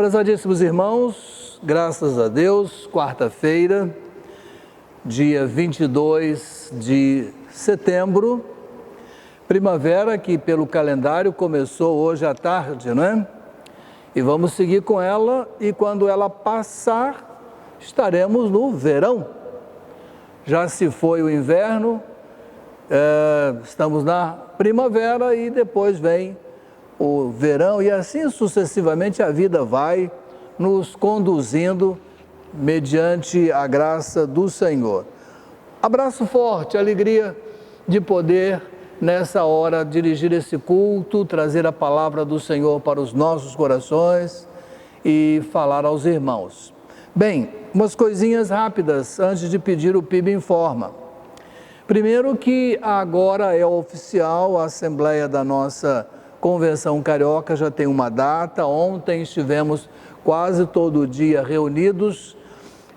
Prezadíssimos irmãos, graças a Deus, quarta-feira, dia 22 de setembro, primavera que pelo calendário começou hoje à tarde, não é? E vamos seguir com ela e quando ela passar, estaremos no verão. Já se foi o inverno, estamos na primavera e depois vem o verão e assim sucessivamente a vida vai nos conduzindo mediante a graça do Senhor. Abraço forte, alegria de poder nessa hora dirigir esse culto, trazer a palavra do Senhor para os nossos corações e falar aos irmãos. Bem, umas coisinhas rápidas antes de pedir o PIB Informa. Primeiro que agora é oficial a Assembleia da nossa Convenção Carioca, já tem uma data. Ontem estivemos quase todo dia reunidos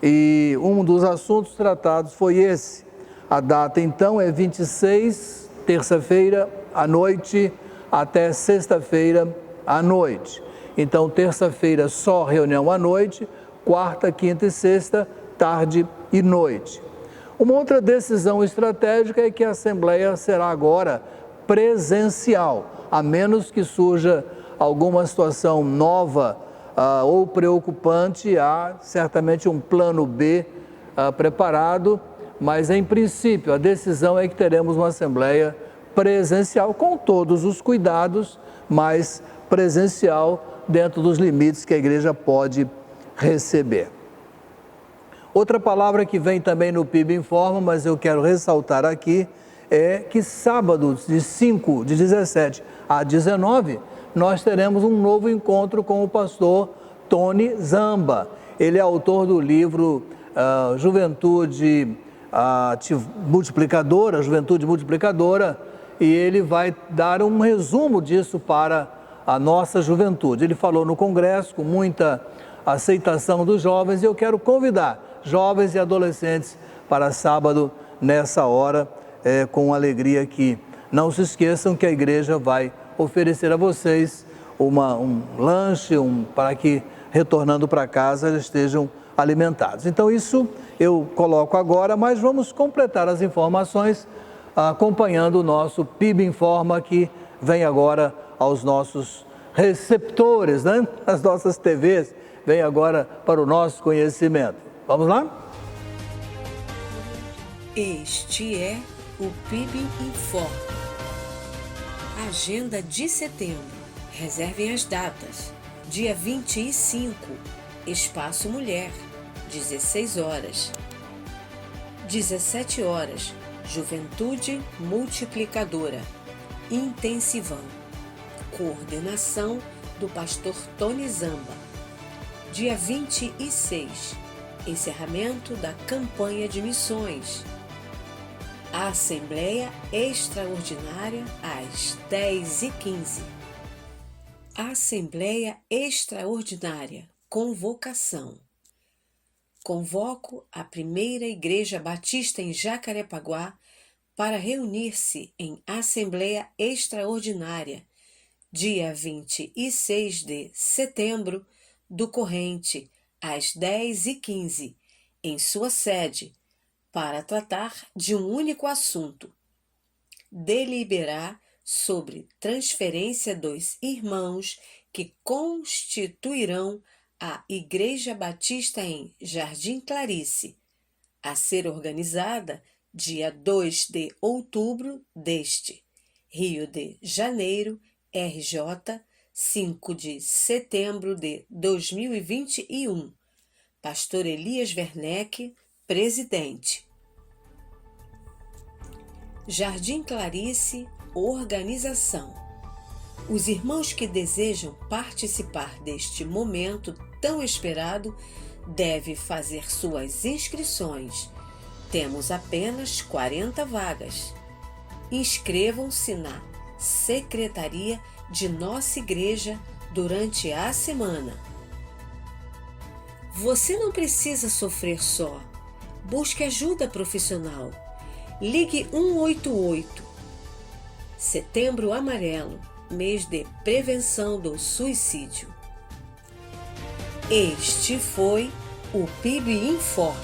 e um dos assuntos tratados foi esse. A data então é 26, terça-feira à noite, até sexta-feira à noite. Então, terça-feira só reunião à noite, quarta, quinta e sexta, tarde e noite. Uma outra decisão estratégica é que a Assembleia será agora presencial, a menos que surja alguma situação nova ou preocupante, há certamente um plano B preparado, mas em princípio a decisão é que teremos uma Assembleia presencial com todos os cuidados, mas presencial dentro dos limites que a igreja pode receber. Outra palavra que vem também no PIB Informa, mas eu quero ressaltar aqui, é que sábado de 17 a 19, nós teremos um novo encontro com o pastor Tony Zamba. Ele é autor do livro Juventude Multiplicadora, Juventude Multiplicadora, e ele vai dar um resumo disso para a nossa juventude. Ele falou no congresso com muita aceitação dos jovens e eu quero convidar jovens e adolescentes para sábado nessa hora, com alegria aqui. Não se esqueçam que a igreja vai oferecer a vocês um lanche, para que retornando para casa eles estejam alimentados. Então isso eu coloco agora, mas vamos completar as informações acompanhando o nosso PIB Informa que vem agora aos nossos receptores, né? As nossas TVs vem agora para o nosso conhecimento. Vamos lá? Este é o PIB Informa. Agenda de setembro. Reservem as datas. Dia 25, Espaço Mulher, 16 horas. 17 horas, Juventude Multiplicadora, Intensivão. Coordenação do pastor Tony Zamba. Dia 26, encerramento da campanha de missões. A Assembleia Extraordinária às 10h15. Assembleia Extraordinária, convocação. Convoco a Primeira Igreja Batista em Jacarepaguá para reunir-se em Assembleia Extraordinária, dia 26 de setembro do corrente, às 10h15, em sua sede, para tratar de um único assunto: deliberar sobre transferência dos irmãos que constituirão a Igreja Batista em Jardim Clarice, a ser organizada dia 2 de outubro deste, Rio de Janeiro, RJ, 5 de setembro de 2021. Pastor Elias Werneck, presidente. Jardim Clarice, organização. Os irmãos que desejam participar deste momento tão esperado devem fazer suas inscrições. Temos apenas 40 vagas. Inscrevam-se na secretaria de nossa igreja durante a semana. Você não precisa sofrer só. Busque ajuda profissional. Ligue 188. Setembro Amarelo, mês de prevenção do suicídio. Este foi o PIB Informa.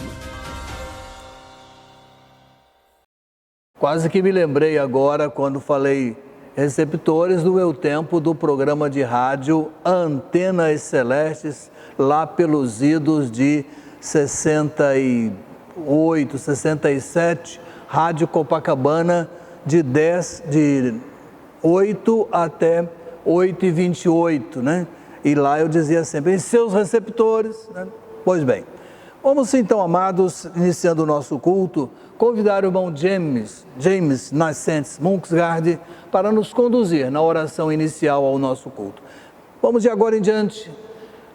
Quase que me lembrei agora, quando falei receptores, do meu tempo do programa de rádio Antenas Celestes, lá pelos idos de 68, 67, Rádio Copacabana, de 8 até 8h28, né? E lá eu dizia sempre, em seus receptores, né? Pois bem, vamos então, amados, iniciando o nosso culto, convidar o irmão James Nascentes Munksgaard para nos conduzir na oração inicial ao nosso culto. Vamos de agora em diante,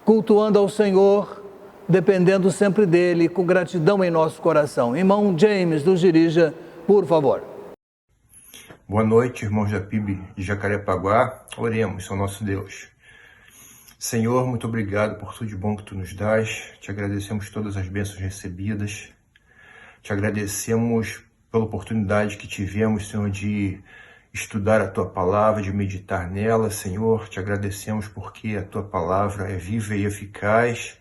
cultuando ao Senhor, dependendo sempre dEle, com gratidão em nosso coração. Irmão James, nos dirija, por favor. Boa noite, irmãos da PIB de Jacarepaguá. Oremos ao nosso Deus. Senhor, muito obrigado por tudo de bom que Tu nos dás. Te agradecemos todas as bênçãos recebidas. Te agradecemos pela oportunidade que tivemos, Senhor, de estudar a Tua palavra, de meditar nela, Senhor. Te agradecemos porque a Tua palavra é viva e eficaz.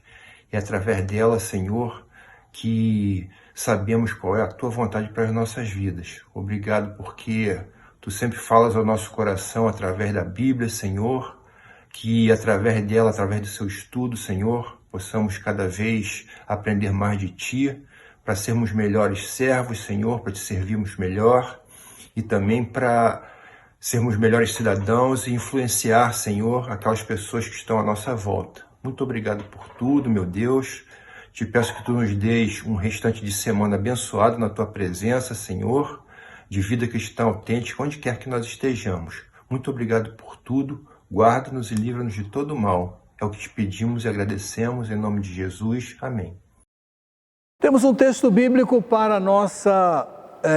E através dela, Senhor, que sabemos qual é a Tua vontade para as nossas vidas. Obrigado porque Tu sempre falas ao nosso coração através da Bíblia, Senhor, que através dela, através do seu estudo, Senhor, possamos cada vez aprender mais de Ti, para sermos melhores servos, Senhor, para Te servirmos melhor e também para sermos melhores cidadãos e influenciar, Senhor, aquelas pessoas que estão à nossa volta. Muito obrigado por tudo, meu Deus. Te peço que Tu nos dês um restante de semana abençoado na Tua presença, Senhor, de vida cristã autêntica, onde quer que nós estejamos. Muito obrigado por tudo. Guarda-nos e livra-nos de todo mal. É o que Te pedimos e agradecemos em nome de Jesus. Amém. Temos um texto bíblico para a nossa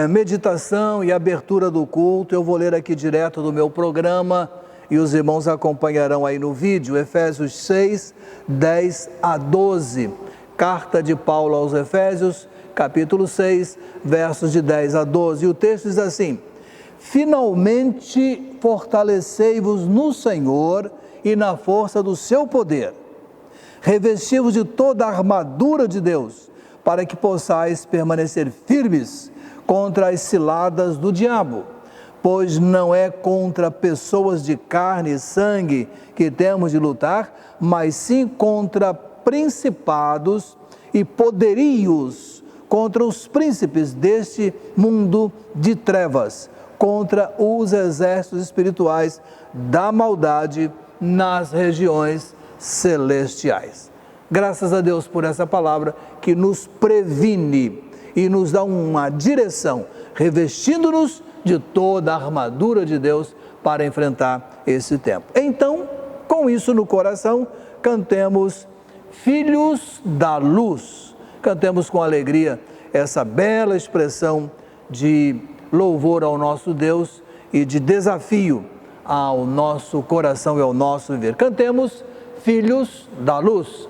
meditação e abertura do culto. Eu vou ler aqui direto do meu programa e os irmãos acompanharão aí no vídeo, Efésios 6, 10 a 12. Carta de Paulo aos Efésios, capítulo 6, versos de 10 a 12. E o texto diz assim: finalmente fortalecei-vos no Senhor e na força do seu poder. Revesti-vos de toda a armadura de Deus, para que possais permanecer firmes contra as ciladas do diabo. Pois não é contra pessoas de carne e sangue que temos de lutar, mas sim contra principados e poderios, contra os príncipes deste mundo de trevas, contra os exércitos espirituais da maldade nas regiões celestiais. Graças a Deus por essa palavra que nos previne e nos dá uma direção, revestindo-nos de toda a armadura de Deus para enfrentar esse tempo. Então, com isso no coração, cantemos Filhos da Luz. Cantemos com alegria essa bela expressão de louvor ao nosso Deus e de desafio ao nosso coração e ao nosso viver. Cantemos Filhos da Luz.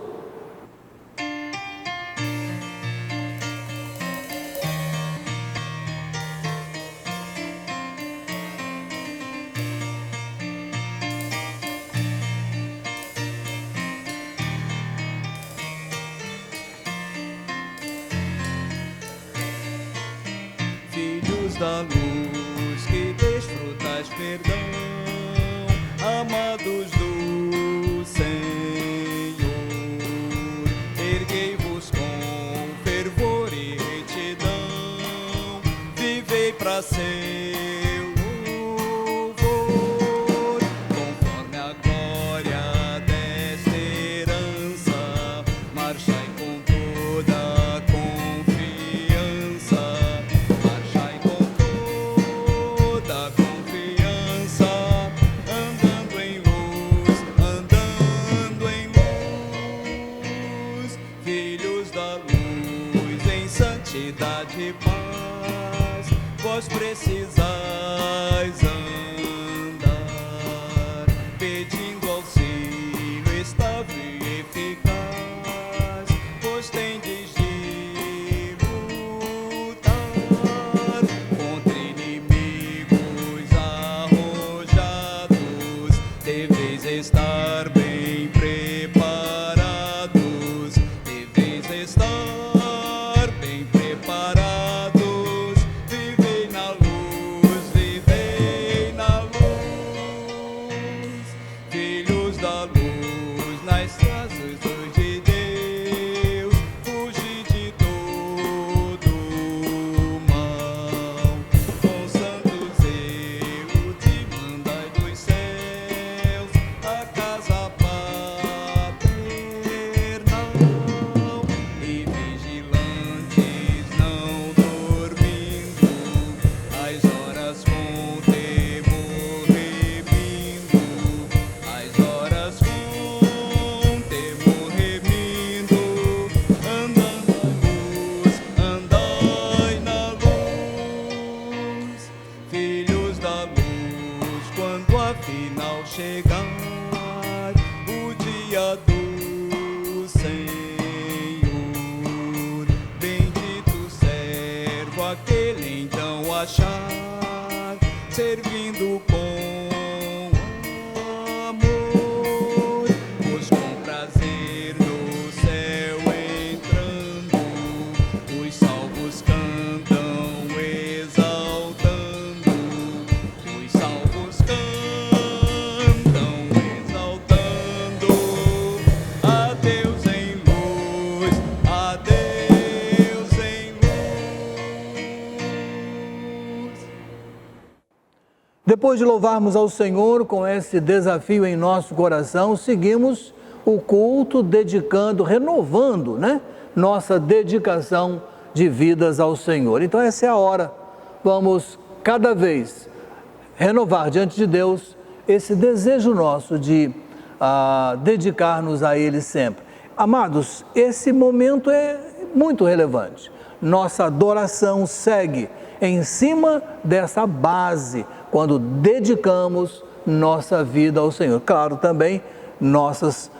Da luz que desfrutais perdão, amados do Senhor, erguei-vos com fervor e retidão, vivei para seu louvor, conforme a glória desta herança, marchai com toda a confiança. Santidade e paz, vós precisais andar, pedindo auxílio estável e eficaz, pois tendes de lutar contra inimigos arrojados, deveis estar bem preparados. estar bem preparados. Vivei na luz, vivei na luz. Filhos da luz, nas traças de Deus, fugi de todo mal. Com santo zelo te mandai dos céus a casa paternal. E vigilantes não dormindo, as horas com temor remindo, as horas com temor remindo. Andai na luz, filhos da luz, quando afinal chegar o dia do Senhor. Bendito servo aquele então achar, servindo com amor, pois com prazer no céu entrando, os salvos cantam exaltando, os salvos cantam exaltando a Deus em luz, a Deus em luz. Depois de louvarmos ao Senhor com esse desafio em nosso coração, seguimos o culto dedicando, renovando, né, nossa dedicação de vidas ao Senhor. Então essa é a hora. Vamos cada vez renovar diante de Deus esse desejo nosso de dedicar-nos a Ele sempre. Amados, esse momento é muito relevante. Nossa adoração segue em cima dessa base, quando dedicamos nossa vida ao Senhor. Claro, também nossas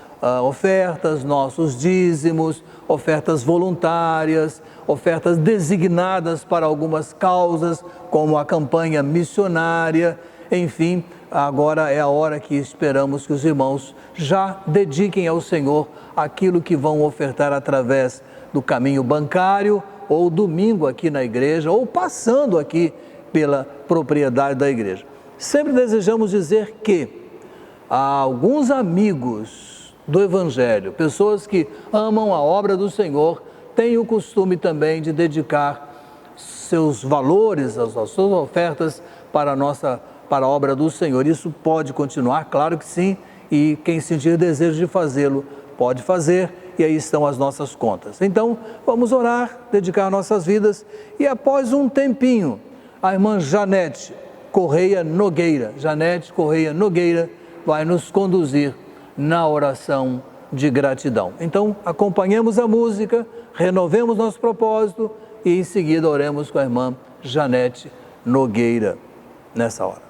ofertas, nossos dízimos, ofertas voluntárias, ofertas designadas para algumas causas, como a campanha missionária, enfim, agora é a hora que esperamos que os irmãos já dediquem ao Senhor aquilo que vão ofertar através do caminho bancário, ou domingo aqui na igreja, ou passando aqui pela propriedade da igreja. Sempre desejamos dizer que alguns amigos do Evangelho, pessoas que amam a obra do Senhor, têm o costume também de dedicar seus valores, as suas ofertas para a obra do Senhor. Isso pode continuar, claro que sim, e quem sentir desejo de fazê-lo, pode fazer, e aí estão as nossas contas. Então, vamos orar, dedicar nossas vidas, e após um tempinho, a irmã Janete Correia Nogueira vai nos conduzir na oração de gratidão. Então, acompanhemos a música, renovemos nosso propósito e em seguida oremos com a irmã Janete Nogueira nessa hora.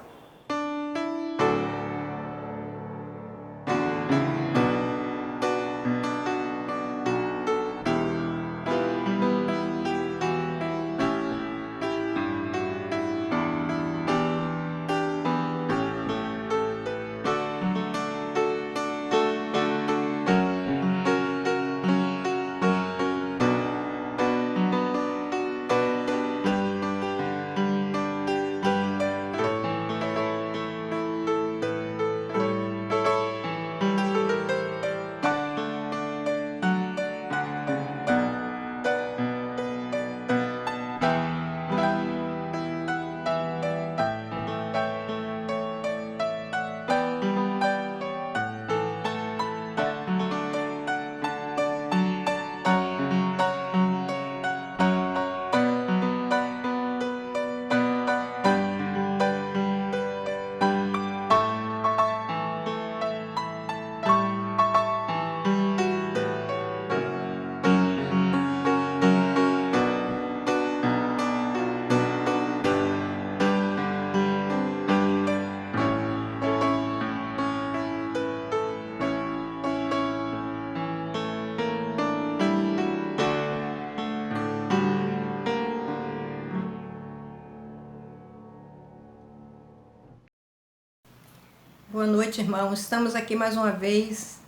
Boa noite, irmãos. Estamos aqui mais uma vez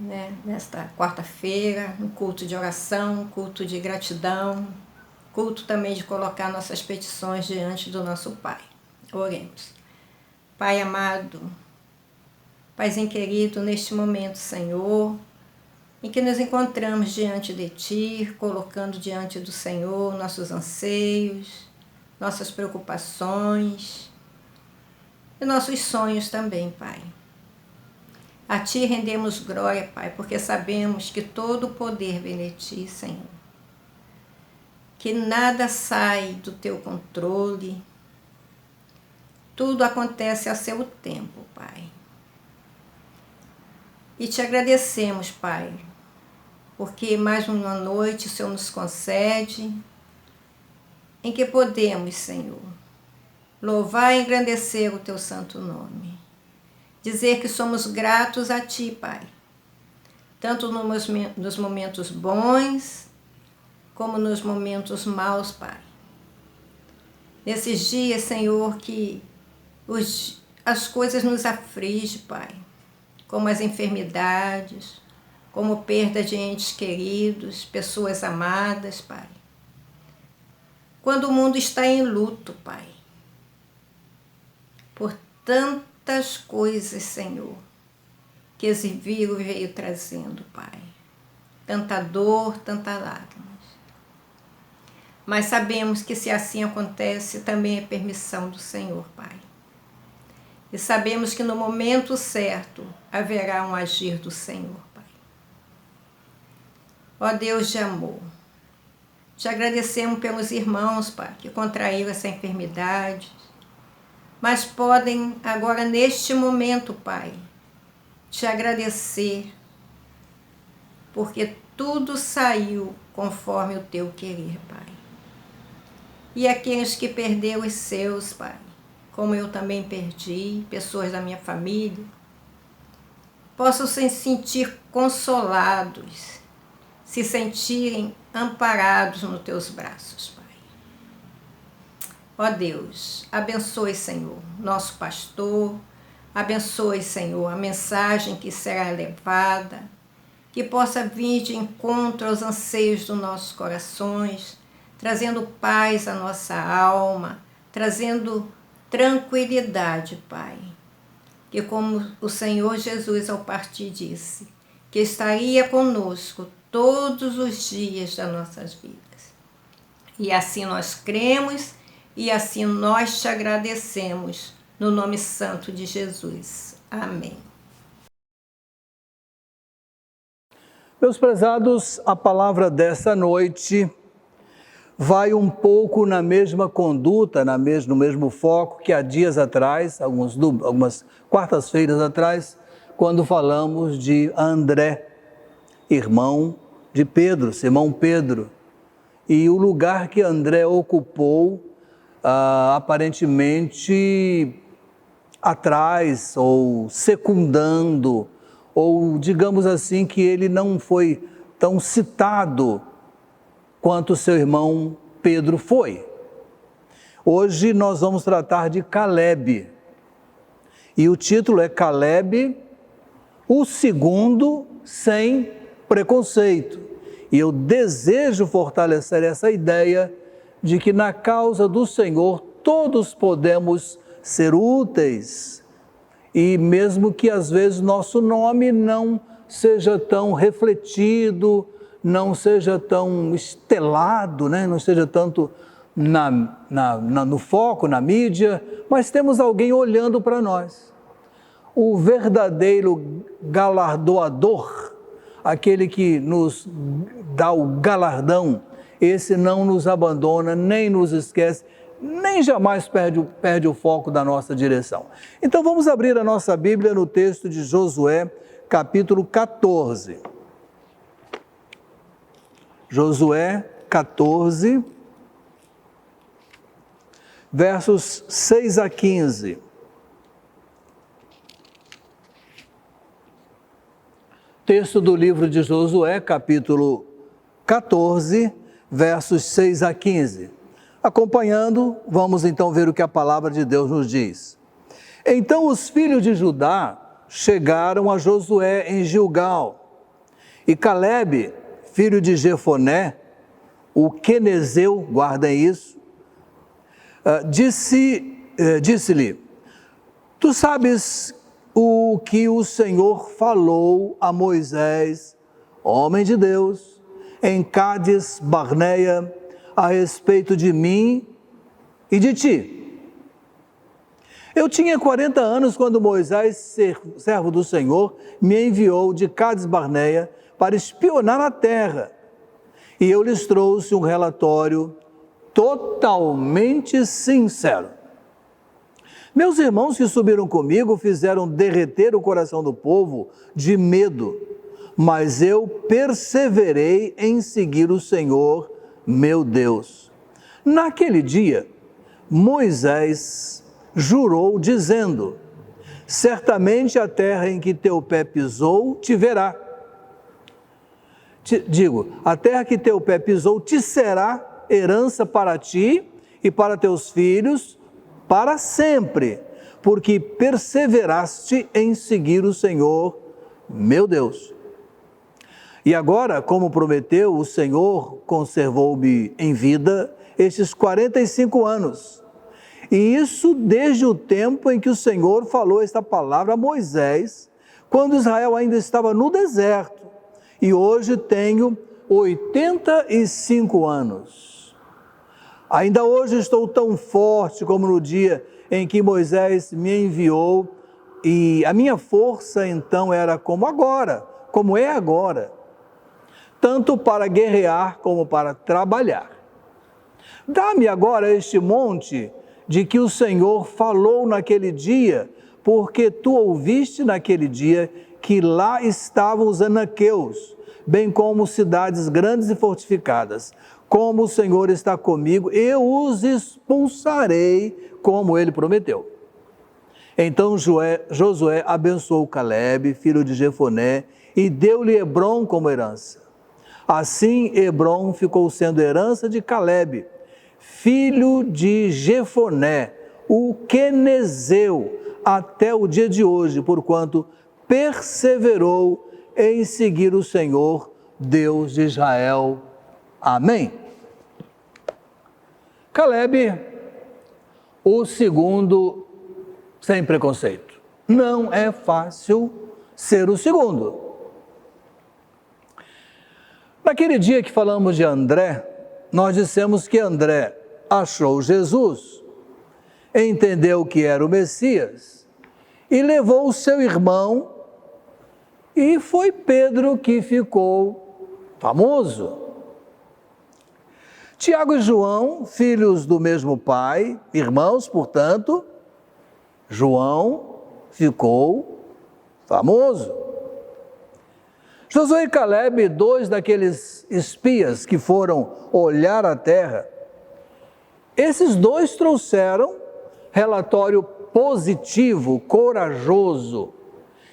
né, nesta quarta-feira, um culto de oração, um culto de gratidão, culto também de colocar nossas petições diante do nosso Pai. Oremos. Pai amado, Paizinho querido, neste momento, Senhor, em que nos encontramos diante de Ti, colocando diante do Senhor nossos anseios, nossas preocupações e nossos sonhos também, Pai. A Ti rendemos glória, Pai, porque sabemos que todo o poder vem de Ti, Senhor. Que nada sai do Teu controle, tudo acontece a seu tempo, Pai. E Te agradecemos, Pai, porque mais uma noite o Senhor nos concede, em que podemos, Senhor, louvar e engrandecer o Teu santo nome. Dizer que somos gratos a Ti, Pai, tanto nos momentos bons, como nos momentos maus, Pai. Nesses dias, Senhor, que as coisas nos afligem, Pai, como as enfermidades, como perda de entes queridos, pessoas amadas, Pai. Quando o mundo está em luto, Pai, por tantas coisas, Senhor, que esse vírus veio trazendo, Pai. Tanta dor, tanta lágrimas. Mas sabemos que se assim acontece, também é permissão do Senhor, Pai. E sabemos que no momento certo haverá um agir do Senhor, Pai. Ó Deus de amor, te agradecemos pelos irmãos, Pai, que contraíram essa enfermidade, mas podem agora neste momento, Pai, te agradecer, porque tudo saiu conforme o Teu querer, Pai. E aqueles que perderam os seus, Pai, como eu também perdi, pessoas da minha família, possam se sentir consolados, se sentirem amparados nos Teus braços, Pai. Ó Deus, abençoe, Senhor, nosso pastor, abençoe, Senhor, a mensagem que será levada, que possa vir de encontro aos anseios dos nossos corações, trazendo paz à nossa alma, trazendo tranquilidade, Pai. Que como o Senhor Jesus ao partir disse, que estaria conosco todos os dias das nossas vidas. E assim nós cremos e assim nós te agradecemos, no nome santo de Jesus. Amém. Meus prezados, a palavra dessa noite vai um pouco na mesma conduta, no mesmo foco que há dias atrás, algumas quartas-feiras atrás, quando falamos de André, irmão de Pedro, Simão Pedro, e o lugar que André ocupou, aparentemente atrás, ou secundando, ou digamos assim, que ele não foi tão citado quanto seu irmão Pedro foi. Hoje nós vamos tratar de Caleb, e o título é Caleb, o segundo sem preconceito. E eu desejo fortalecer essa ideia de que na causa do Senhor todos podemos ser úteis, e mesmo que às vezes nosso nome não seja tão refletido, não seja tão estelado, né? Não seja tanto no foco, na mídia, mas temos alguém olhando para nós. O verdadeiro galardoador, aquele que nos dá o galardão, esse não nos abandona, nem nos esquece, nem jamais perde o foco da nossa direção. Então vamos abrir a nossa Bíblia no texto de Josué, capítulo 14. Josué 14, versos 6 a 15. Texto do livro de Josué, capítulo 14, versos 6 a 15. Acompanhando, vamos então ver o que a palavra de Deus nos diz. Então os filhos de Judá chegaram a Josué em Gilgal, E Calebe, filho de Jefoné, o quenezeu, guardem isso, disse-lhe: tu sabes o que o Senhor falou a Moisés, homem de Deus, em Cádiz Barneia, a respeito de mim e de ti. Eu tinha 40 anos quando Moisés, servo do Senhor, me enviou de Cádiz Barneia para espionar a terra. E eu lhes trouxe um relatório totalmente sincero. Meus irmãos que subiram comigo fizeram derreter o coração do povo de medo, mas eu perseverei em seguir o Senhor, meu Deus. Naquele dia, Moisés jurou, dizendo: certamente a terra em que teu pé pisou te verá. A terra que teu pé pisou te será herança para ti e para teus filhos para sempre, porque perseveraste em seguir o Senhor, meu Deus. E agora, como prometeu, o Senhor conservou-me em vida estes 45 anos. E isso desde o tempo em que o Senhor falou esta palavra a Moisés, quando Israel ainda estava no deserto. E hoje tenho 85 anos. Ainda hoje estou tão forte como no dia em que Moisés me enviou, e a minha força então era como é agora, tanto para guerrear como para trabalhar. Dá-me agora este monte de que o Senhor falou naquele dia, porque tu ouviste naquele dia que lá estavam os anaqueus, bem como cidades grandes e fortificadas. Como o Senhor está comigo, eu os expulsarei, como ele prometeu. Então Josué abençoou Calebe, filho de Jefoné, e deu-lhe Hebrom como herança. Assim, Hebrom ficou sendo herança de Calebe, filho de Jefoné, o quenezeu, até o dia de hoje, porquanto perseverou em seguir o Senhor, Deus de Israel. Amém. Calebe, o segundo, sem preconceito. Não é fácil ser o segundo. Naquele dia que falamos de André, nós dissemos que André achou Jesus, entendeu que era o Messias e levou o seu irmão, e foi Pedro que ficou famoso. Tiago e João, filhos do mesmo pai, irmãos, portanto, João ficou famoso. Josué e Calebe, dois daqueles espias que foram olhar a terra, esses dois trouxeram relatório positivo, corajoso,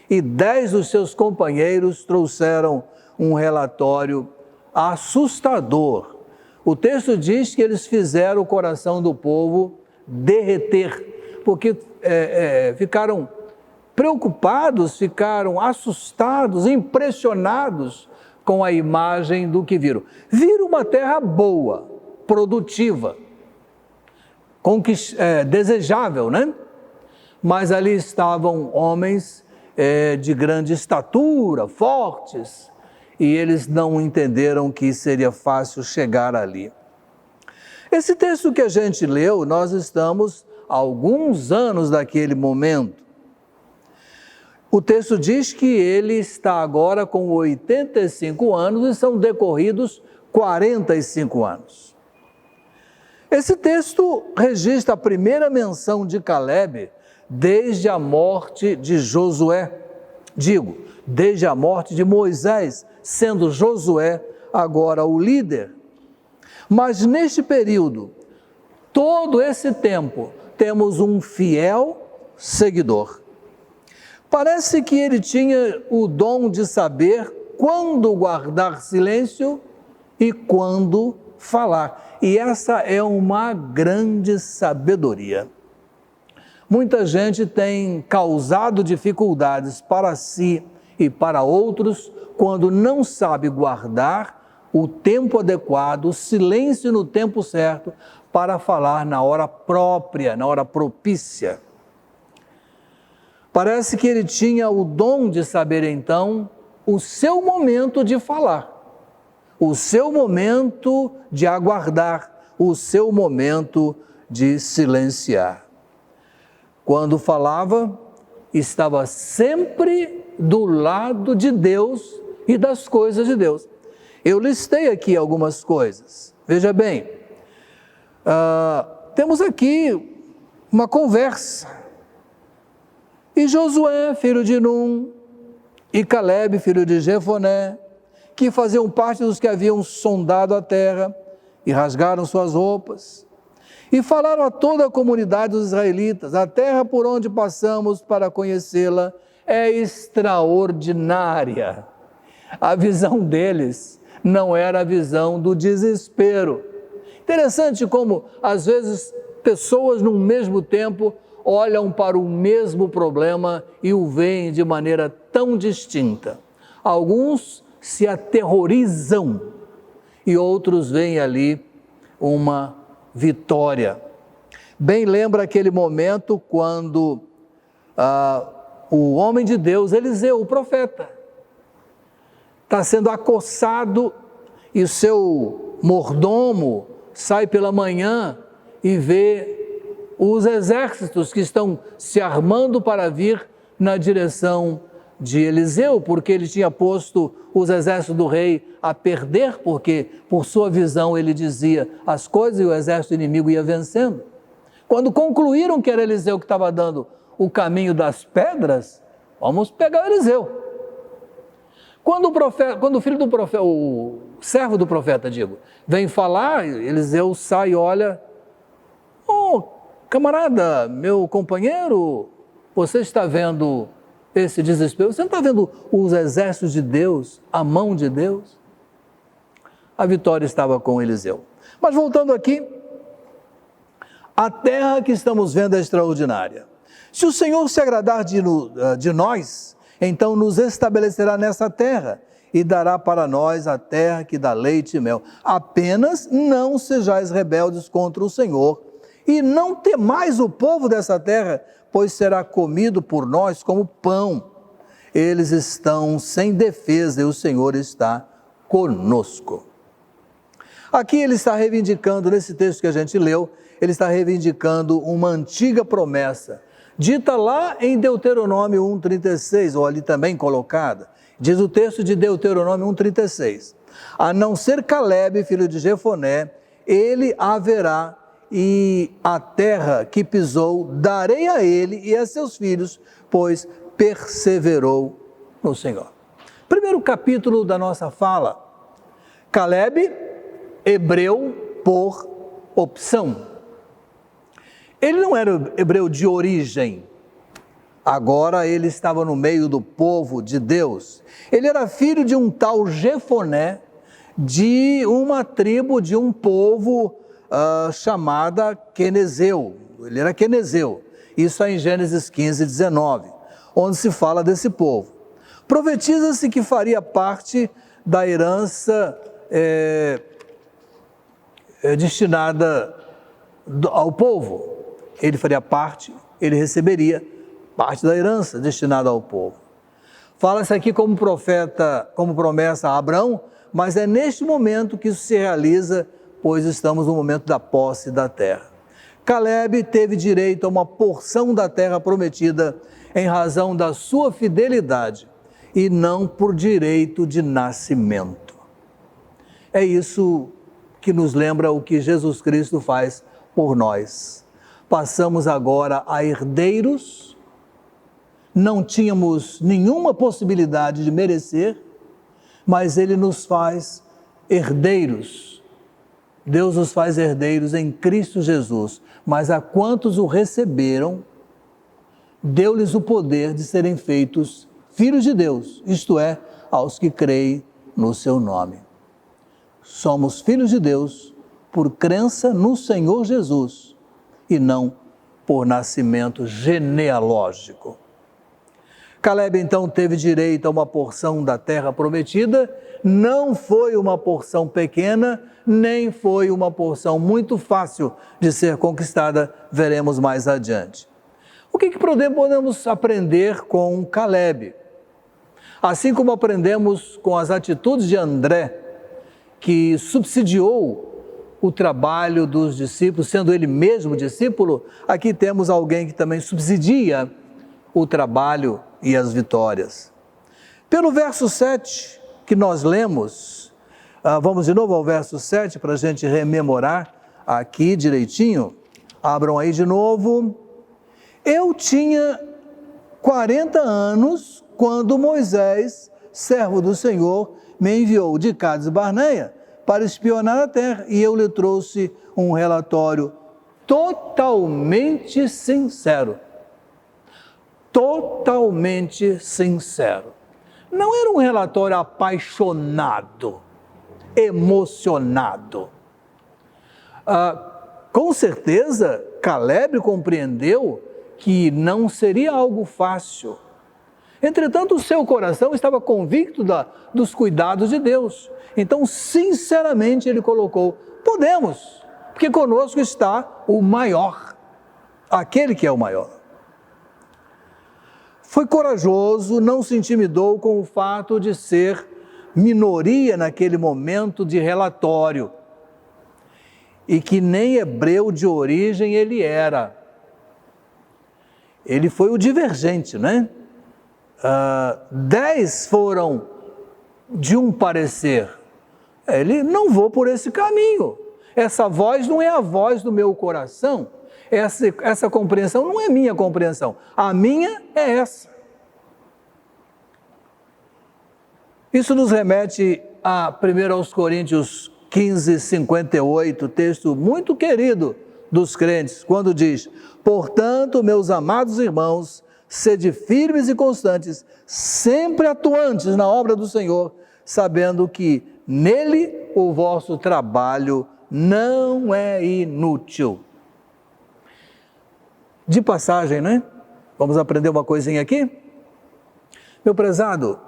e 10 dos seus companheiros trouxeram um relatório assustador. O texto diz que eles fizeram o coração do povo derreter, porque ficaram preocupados, ficaram assustados, impressionados com a imagem do que viram. Viram uma terra boa, produtiva, desejável, né? Mas ali estavam homens de grande estatura, fortes, e eles não entenderam que seria fácil chegar ali. Esse texto que a gente leu, nós estamos há alguns anos daquele momento. O texto diz que ele está agora com 85 anos e são decorridos 45 anos. Esse texto registra a primeira menção de Calebe desde a morte de Josué. Desde a morte de Moisés, sendo Josué agora o líder. Mas neste período, todo esse tempo, temos um fiel seguidor. Parece que ele tinha o dom de saber quando guardar silêncio e quando falar. E essa é uma grande sabedoria. Muita gente tem causado dificuldades para si e para outros, quando não sabe guardar o tempo adequado, o silêncio no tempo certo, para falar na hora própria, na hora propícia. Parece que ele tinha o dom de saber então o seu momento de falar, o seu momento de aguardar, o seu momento de silenciar. Quando falava, estava sempre do lado de Deus e das coisas de Deus. Eu listei aqui algumas coisas. Veja bem, temos aqui uma conversa. E Josué, filho de Num, e Calebe, filho de Jefoné, que faziam parte dos que haviam sondado a terra e rasgaram suas roupas, e falaram a toda a comunidade dos israelitas: a terra por onde passamos para conhecê-la é extraordinária. A visão deles não era a visão do desespero. Interessante como, às vezes, pessoas no mesmo tempo olham para o mesmo problema e o veem de maneira tão distinta. Alguns se aterrorizam e outros veem ali uma vitória. Bem lembra aquele momento quando o homem de Deus, Eliseu, o profeta, está sendo acossado e o seu mordomo sai pela manhã e vê os exércitos que estão se armando para vir na direção de Eliseu, porque ele tinha posto os exércitos do rei a perder, porque por sua visão ele dizia as coisas e o exército inimigo ia vencendo. Quando concluíram que era Eliseu que estava dando o caminho das pedras, vamos pegar Eliseu. Quando o filho do profeta, o servo do profeta, vem falar, Eliseu sai e olha: camarada, meu companheiro, você está vendo esse desespero? Você não está vendo os exércitos de Deus, a mão de Deus? A vitória estava com Eliseu. Mas voltando aqui, a terra que estamos vendo é extraordinária. Se o Senhor se agradar de nós, então nos estabelecerá nessa terra e dará para nós a terra que dá leite e mel. Apenas não sejais rebeldes contra o Senhor, e não temais o povo dessa terra, pois será comido por nós como pão. Eles estão sem defesa e o Senhor está conosco. Aqui ele está reivindicando, nesse texto que a gente leu, ele está reivindicando uma antiga promessa, dita lá em Deuteronômio 1,36, ou ali também colocada. Diz o texto de Deuteronômio 1,36. A não ser Calebe, filho de Jefoné, ele haverá, e a terra que pisou darei a ele e a seus filhos, pois perseverou no Senhor. Primeiro capítulo da nossa fala, Calebe, hebreu por opção. Ele não era hebreu de origem, agora ele estava no meio do povo de Deus. Ele era filho de um tal Jefoné, de uma tribo, de um povo chamada Quenezeu. Ele era Quenezeu. Isso é em Gênesis 15, 19, onde se fala desse povo. Profetiza-se que faria parte da herança destinada ao povo. Ele faria parte, ele receberia parte da herança destinada ao povo. Fala-se aqui como profeta, como promessa a Abraão, mas é neste momento que isso se realiza, pois estamos no momento da posse da terra. Calebe teve direito a uma porção da terra prometida em razão da sua fidelidade e não por direito de nascimento. É isso que nos lembra o que Jesus Cristo faz por nós. Passamos agora a herdeiros, não tínhamos nenhuma possibilidade de merecer, mas Ele nos faz herdeiros. Deus os faz herdeiros em Cristo Jesus, mas a quantos o receberam, deu-lhes o poder de serem feitos filhos de Deus, isto é, aos que creem no seu nome. Somos filhos de Deus por crença no Senhor Jesus e não por nascimento genealógico. Caleb então teve direito a uma porção da terra prometida, não foi uma porção pequena, nem foi uma porção muito fácil de ser conquistada, veremos mais adiante. O que podemos aprender com Caleb? Assim como aprendemos com as atitudes de André, que subsidiou o trabalho dos discípulos, sendo ele mesmo discípulo, aqui temos alguém que também subsidia o trabalho e as vitórias. Pelo verso 7 que nós lemos, vamos de novo ao verso 7 para a gente rememorar aqui direitinho. Abram aí de novo. Eu tinha 40 anos quando Moisés, servo do Senhor, me enviou de Cádiz Barneia para espionar a terra, e eu lhe trouxe um relatório totalmente sincero. Totalmente sincero. Não era um relatório apaixonado, emocionado. Com certeza, Caleb compreendeu que não seria algo fácil. Entretanto, o seu coração estava convicto dos cuidados de Deus. Então, sinceramente, ele colocou: podemos, porque conosco está o maior, aquele que é o maior. Foi corajoso, não se intimidou com o fato de ser minoria naquele momento de relatório, e que nem hebreu de origem ele era. Ele foi o divergente, né? 10 foram de um parecer. Ele: não vou por esse caminho. Essa voz não é a voz do meu coração. Essa compreensão não é minha compreensão. A minha é essa. Isso nos remete a 1 Coríntios 15, 58, texto muito querido dos crentes, quando diz: portanto, meus amados irmãos, sede firmes e constantes, sempre atuantes na obra do Senhor, sabendo que nele o vosso trabalho não é inútil. De passagem, né? Vamos aprender uma coisinha aqui? Meu prezado,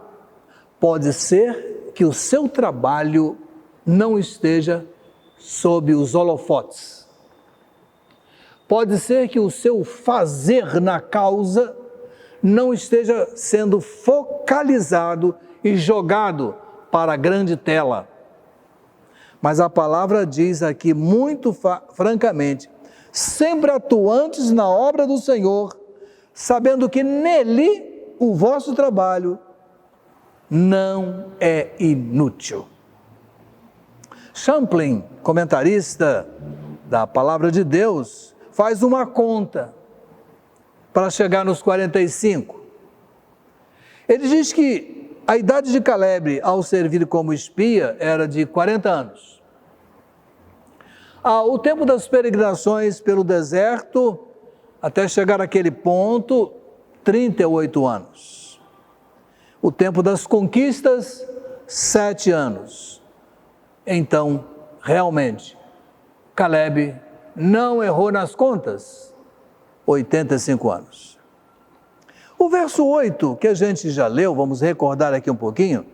pode ser que o seu trabalho não esteja sob os holofotes. Pode ser que o seu fazer na causa não esteja sendo focalizado e jogado para a grande tela. Mas a palavra diz aqui muito francamente: sempre atuantes na obra do Senhor, sabendo que nele o vosso trabalho não é inútil. Champlin, comentarista da Palavra de Deus, faz uma conta para chegar nos 45. Ele diz que a idade de Caleb ao servir como espia era de 40 anos. O tempo das peregrinações pelo deserto, até chegar àquele ponto, 38 anos. O tempo das conquistas, 7 anos. Então, realmente, Caleb não errou nas contas, 85 anos. O verso 8, que a gente já leu, vamos recordar aqui um pouquinho,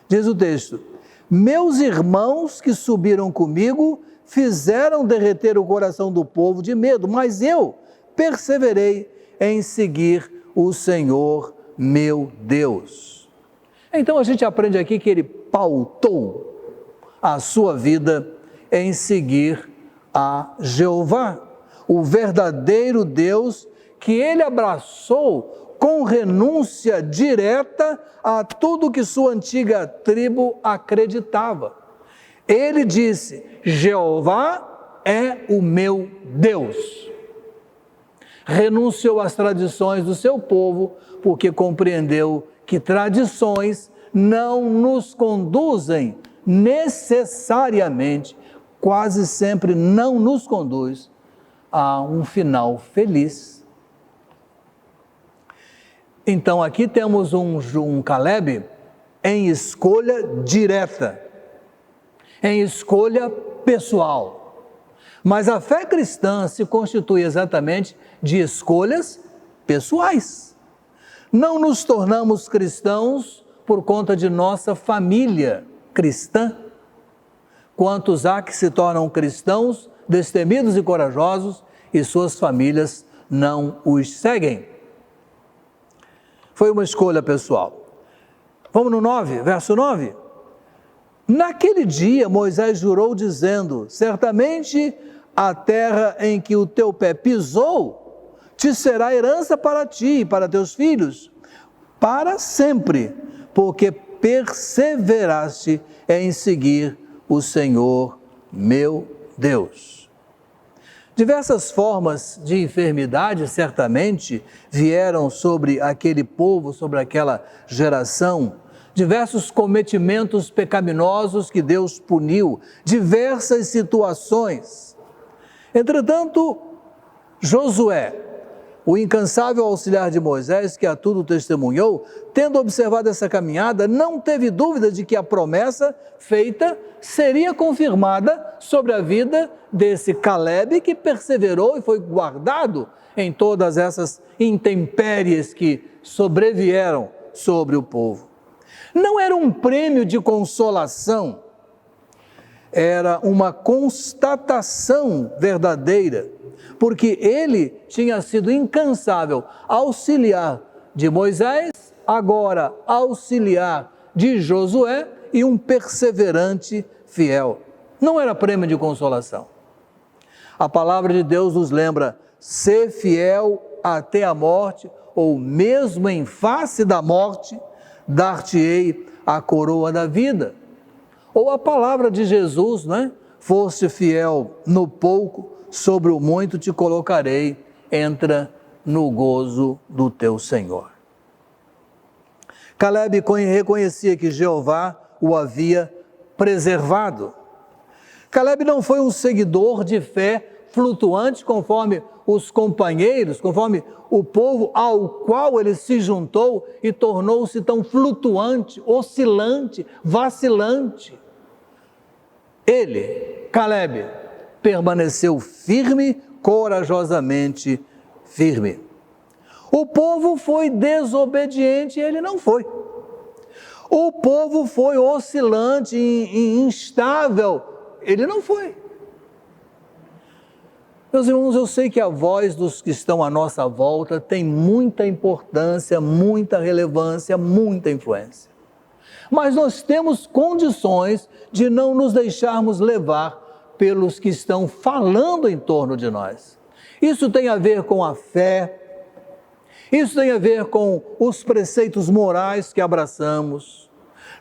diz o texto: meus irmãos que subiram comigo fizeram derreter o coração do povo de medo, mas eu perseverei em seguir o Senhor meu Deus. Então a gente aprende aqui que ele pautou a sua vida em seguir a Jeová, o verdadeiro Deus que ele abraçou com renúncia direta a tudo que sua antiga tribo acreditava. Ele disse: Jeová é o meu Deus. Renunciou às tradições do seu povo, porque compreendeu que tradições não nos conduzem necessariamente, quase sempre não nos conduz a um final feliz. Então aqui temos um Caleb em escolha direta, em escolha pessoal. Mas a fé cristã se constitui exatamente de escolhas pessoais. Não nos tornamos cristãos por conta de nossa família cristã. Quantos há que se tornam cristãos, destemidos e corajosos, e suas famílias não os seguem? Foi uma escolha pessoal. Vamos no 9, verso 9. Naquele dia Moisés jurou dizendo: certamente a terra em que o teu pé pisou te será herança para ti e para teus filhos, para sempre, porque perseveraste em seguir o Senhor meu Deus. Diversas formas de enfermidade certamente vieram sobre aquele povo, sobre aquela geração, diversos cometimentos pecaminosos que Deus puniu, diversas situações. Entretanto, Josué, o incansável auxiliar de Moisés, que a tudo testemunhou, tendo observado essa caminhada, não teve dúvida de que a promessa feita seria confirmada sobre a vida desse Calebe, que perseverou e foi guardado em todas essas intempéries que sobrevieram sobre o povo. Não era um prêmio de consolação, era uma constatação verdadeira, porque ele tinha sido incansável auxiliar de Moisés, agora auxiliar de Josué e um perseverante fiel. Não era prêmio de consolação. A palavra de Deus nos lembra: ser fiel até a morte, ou mesmo em face da morte, dar-te-ei a coroa da vida. Ou a palavra de Jesus, não é? Foste fiel no pouco, sobre o muito te colocarei, entra no gozo do teu Senhor. Calebe reconhecia que Jeová o havia preservado. Calebe não foi um seguidor de fé flutuante conforme os companheiros, conforme o povo ao qual ele se juntou e tornou-se tão flutuante, oscilante, vacilante. Ele, Calebe, permaneceu firme, corajosamente firme. O povo foi desobediente e ele não foi. O povo foi oscilante e instável, ele não foi. Meus irmãos, eu sei que a voz dos que estão à nossa volta tem muita importância, muita relevância, muita influência. Mas nós temos condições de não nos deixarmos levar pelos que estão falando em torno de nós. Isso tem a ver com a fé, isso tem a ver com os preceitos morais que abraçamos.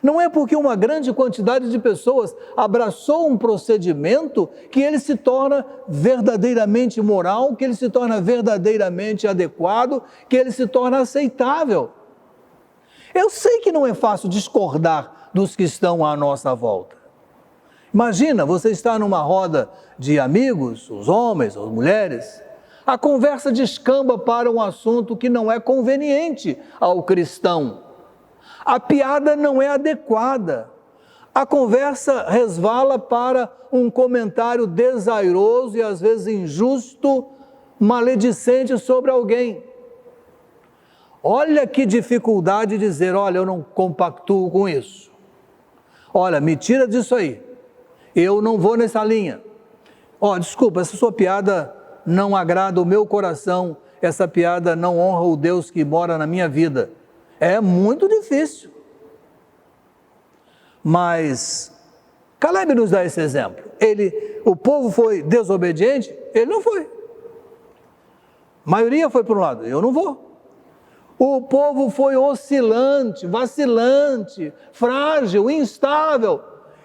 Não é porque uma grande quantidade de pessoas abraçou um procedimento que ele se torna verdadeiramente moral, que ele se torna verdadeiramente adequado, que ele se torna aceitável. Eu sei que não é fácil discordar dos que estão à nossa volta. Imagina, você está numa roda de amigos, os homens, as mulheres, a conversa descamba para um assunto que não é conveniente ao cristão. A piada não é adequada. A conversa resvala para um comentário desairoso e às vezes injusto, maledicente sobre alguém. Olha que dificuldade dizer: olha, eu não compactuo com isso. Olha, me tira disso aí. Eu não vou nessa linha. Desculpa, essa sua piada não agrada o meu coração. Essa piada não honra o Deus que mora na minha vida. É muito difícil. Mas Calebe nos dá esse exemplo. O povo foi desobediente? Ele não foi. A maioria foi para um lado, eu não vou. O povo foi oscilante, vacilante, frágil, instável.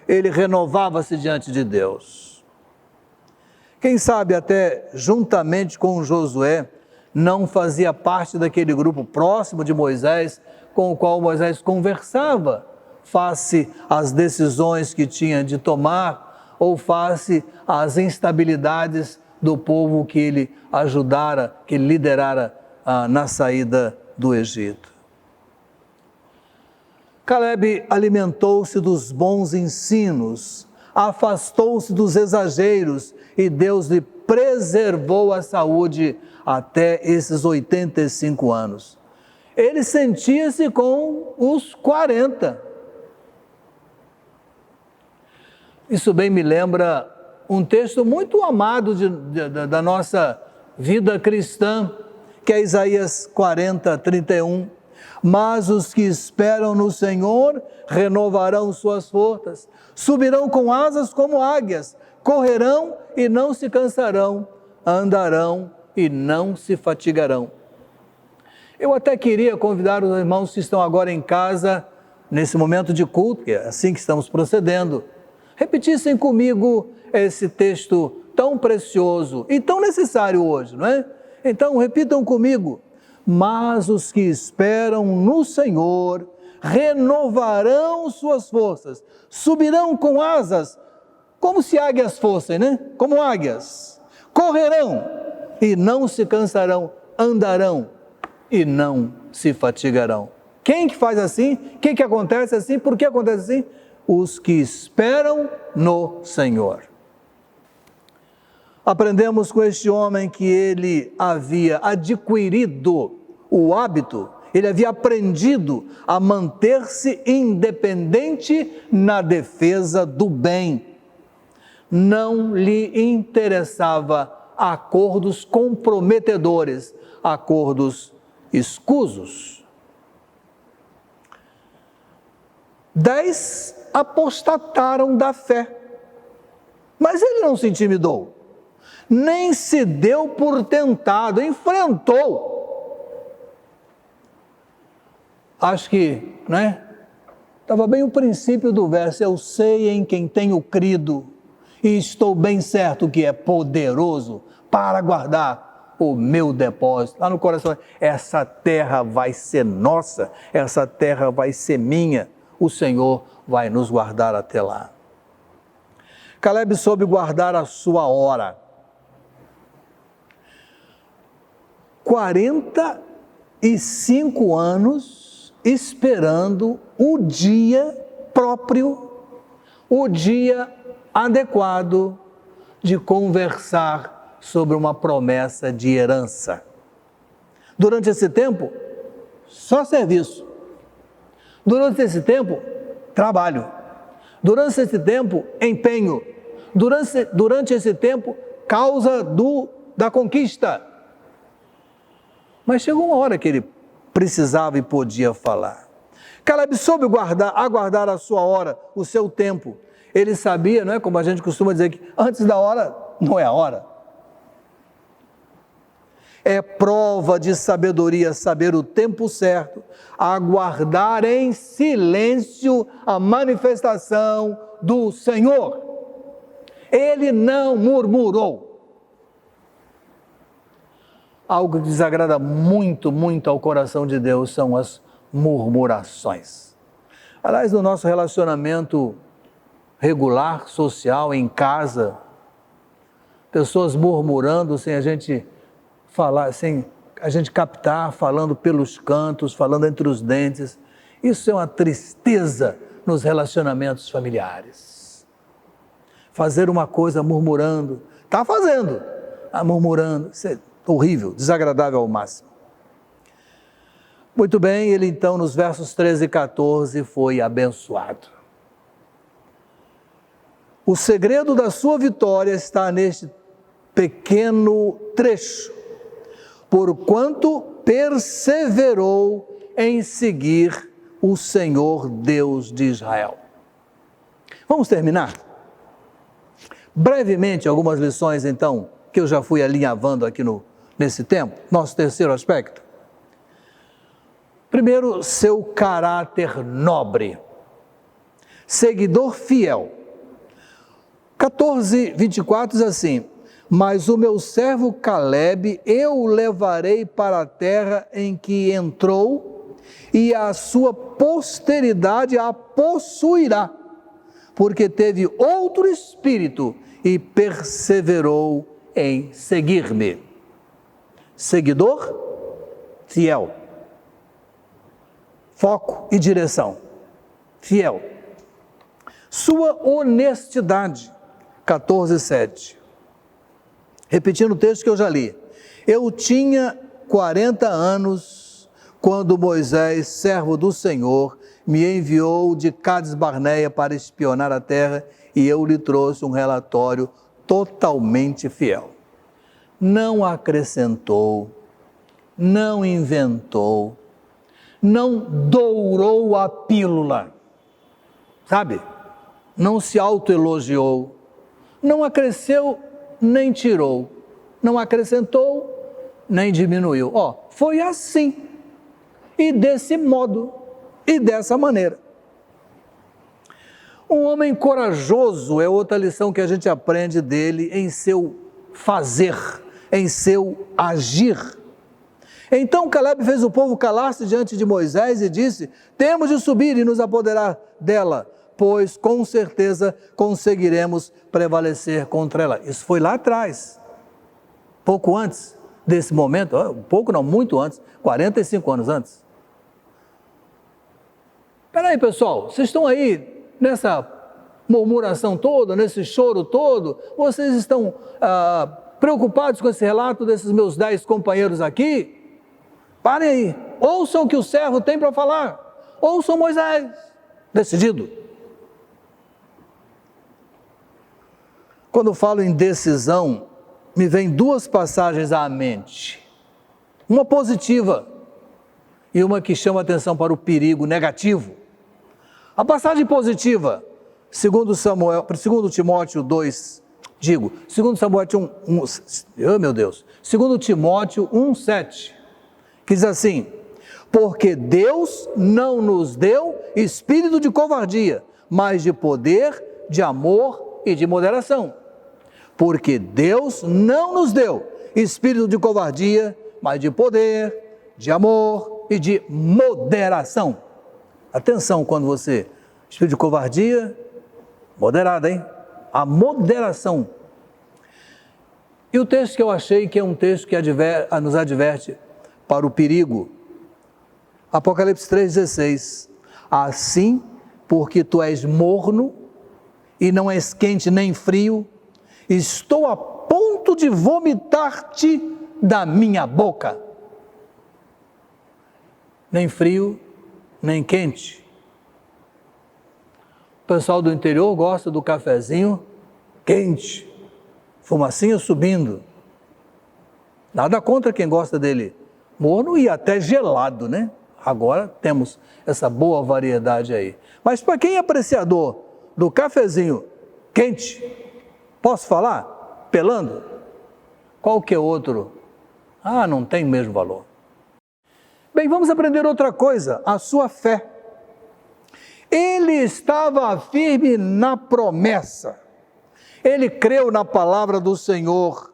Ele renovava-se diante de Deus. Quem sabe até juntamente com Josué, não fazia parte daquele grupo próximo de Moisés, com o qual Moisés conversava, face às decisões que tinha de tomar, ou face às instabilidades do povo que ele ajudara, que ele liderara na saída do Egito. Calebe alimentou-se dos bons ensinos, afastou-se dos exageros e Deus lhe preservou a saúde até esses 85 anos. ele sentia-se com os 40. Isso bem me lembra um texto muito amado da nossa vida cristã, que é Isaías 40, 31. Mas os que esperam no Senhor renovarão suas forças, subirão com asas como águias, correrão e não se cansarão, andarão e não se fatigarão. Eu até queria convidar os irmãos que estão agora em casa, nesse momento de culto, que é assim que estamos procedendo, repetissem comigo esse texto tão precioso e tão necessário hoje, não é? Então, repitam comigo. Mas os que esperam no Senhor renovarão suas forças, subirão com asas, como se águias fossem, né? Como águias. Correrão e não se cansarão, andarão e não se fatigarão. Quem que faz assim? Quem que acontece assim? Por que acontece assim? Os que esperam no Senhor. Aprendemos com este homem que ele havia adquirido o hábito, ele havia aprendido a manter-se independente na defesa do bem. Não lhe interessava acordos comprometedores, acordos escusos. 10 apostataram da fé, mas ele não se intimidou, nem se deu por tentado, enfrentou. Acho que, né? Estava bem o princípio do verso: eu sei em quem tenho crido e estou bem certo que é poderoso para guardar o meu depósito. Lá no coração, essa terra vai ser nossa, essa terra vai ser minha, o Senhor vai nos guardar até lá. Caleb soube guardar a sua hora. 45 anos esperando o dia próprio, o dia adequado de conversar sobre uma promessa de herança. Durante esse tempo, só serviço. Durante esse tempo, trabalho. Durante esse tempo, empenho. Durante esse tempo, causa da conquista. Mas chegou uma hora que ele precisava e podia falar. Caleb soube aguardar a sua hora, o seu tempo. Ele sabia, não é como a gente costuma dizer, que antes da hora não é a hora. É prova de sabedoria saber o tempo certo, aguardar em silêncio a manifestação do Senhor. Ele não murmurou. Algo que desagrada muito, muito ao coração de Deus são as murmurações. Aliás, no nosso relacionamento regular, social, em casa, pessoas murmurando sem a gente falar, sem a gente captar, falando pelos cantos, falando entre os dentes. Isso é uma tristeza nos relacionamentos familiares. Fazer uma coisa murmurando, está fazendo, está murmurando, isso é horrível, desagradável ao máximo. Muito bem, ele então nos versos 13 e 14 foi abençoado. O segredo da sua vitória está neste pequeno trecho. Porquanto perseverou em seguir o Senhor Deus de Israel. Vamos terminar? Brevemente, algumas lições então, que eu já fui alinhavando aqui nesse tempo, nosso terceiro aspecto. Primeiro, seu caráter nobre, seguidor fiel. 14, 24 diz assim: mas o meu servo Caleb eu o levarei para a terra em que entrou, e a sua posteridade a possuirá, porque teve outro espírito e perseverou em seguir-me. Seguidor fiel. Foco e direção. Fiel. Sua honestidade. 14, 7. Repetindo o texto que eu já li. Eu tinha 40 anos quando Moisés, servo do Senhor, me enviou de Cades Barneia para espionar a terra e eu lhe trouxe um relatório totalmente fiel. Não acrescentou, não inventou, não dourou a pílula, sabe? Não se autoelogiou, não acresceu nem tirou, não acrescentou nem diminuiu. Foi assim, e desse modo, e dessa maneira. Um homem corajoso é outra lição que a gente aprende dele em seu fazer, em seu agir. Então Caleb fez o povo calar-se diante de Moisés e disse: temos de subir e nos apoderar dela, pois com certeza conseguiremos prevalecer contra ela. Isso foi lá atrás, pouco antes desse momento, pouco não, muito antes, 45 anos antes. Espera aí, pessoal, vocês estão aí nessa murmuração toda, nesse choro todo, vocês estão preocupados com esse relato desses meus 10 companheiros aqui? Parem aí, ouçam o que o servo tem para falar, ouçam Moisés, decidido. Quando falo em decisão, me vem 2 passagens à mente, uma positiva e uma que chama atenção para o perigo negativo. A passagem positiva, 2 Timóteo 2, 1:7, que diz assim: porque Deus não nos deu espírito de covardia, mas de poder, de amor e de moderação. Porque Deus não nos deu espírito de covardia, mas de poder, de amor e de moderação. Atenção quando você, espírito de covardia, moderada, hein? A moderação. E o texto que eu achei que é um texto que nos adverte para o perigo. Apocalipse 3,16. Assim, porque tu és morno e não és quente nem frio, estou a ponto de vomitar-te da minha boca. Nem frio, nem quente. O pessoal do interior gosta do cafezinho quente, fumacinha subindo. Nada contra quem gosta dele morno e até gelado, né? Agora temos essa boa variedade aí. Mas para quem é apreciador do cafezinho quente, posso falar? Pelando? Qualquer outro, não tem o mesmo valor. Bem, vamos aprender outra coisa, a sua fé. Ele estava firme na promessa, ele creu na palavra do Senhor.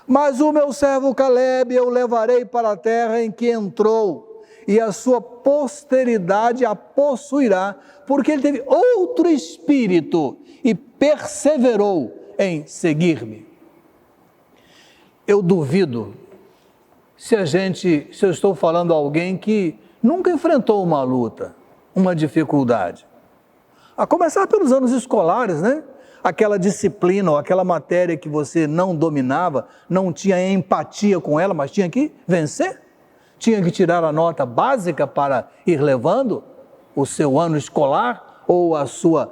Mas o meu servo Caleb eu levarei para a terra em que entrou, e a sua posteridade a possuirá, porque ele teve outro espírito e perseverou em seguir-me. Eu duvido se eu estou falando a alguém que nunca enfrentou uma luta, uma dificuldade. A começar pelos anos escolares, né? Aquela disciplina ou aquela matéria que você não dominava, não tinha empatia com ela, mas tinha que vencer. Tinha que tirar a nota básica para ir levando o seu ano escolar ou a sua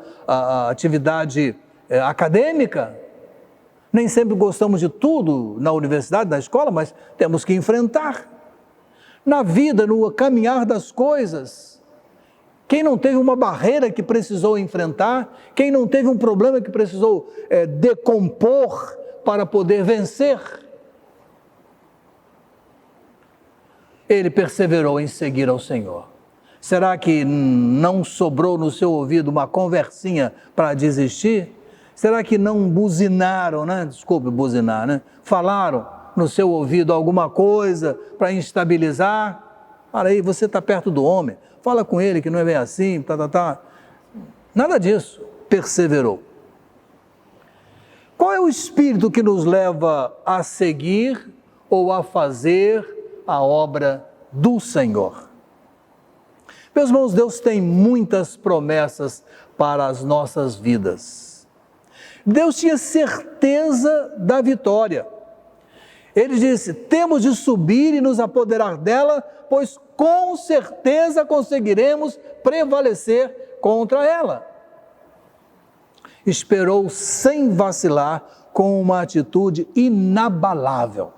atividade acadêmica. Nem sempre gostamos de tudo na universidade, na escola, mas temos que enfrentar. Na vida, no caminhar das coisas, quem não teve uma barreira que precisou enfrentar, quem não teve um problema que precisou decompor para poder vencer, ele perseverou em seguir ao Senhor. Será que não sobrou no seu ouvido uma conversinha para desistir? Será que não buzinaram, né? Desculpe buzinar, né? Falaram no seu ouvido alguma coisa para instabilizar? Olha aí, você está perto do homem, fala com ele que não é bem assim, Nada disso, perseverou. Qual é o espírito que nos leva a seguir ou a fazer a obra do Senhor? Meus irmãos, Deus tem muitas promessas para as nossas vidas. Deus tinha certeza da vitória. Ele disse: temos de subir e nos apoderar dela, pois com certeza conseguiremos prevalecer contra ela. Esperou sem vacilar, com uma atitude inabalável.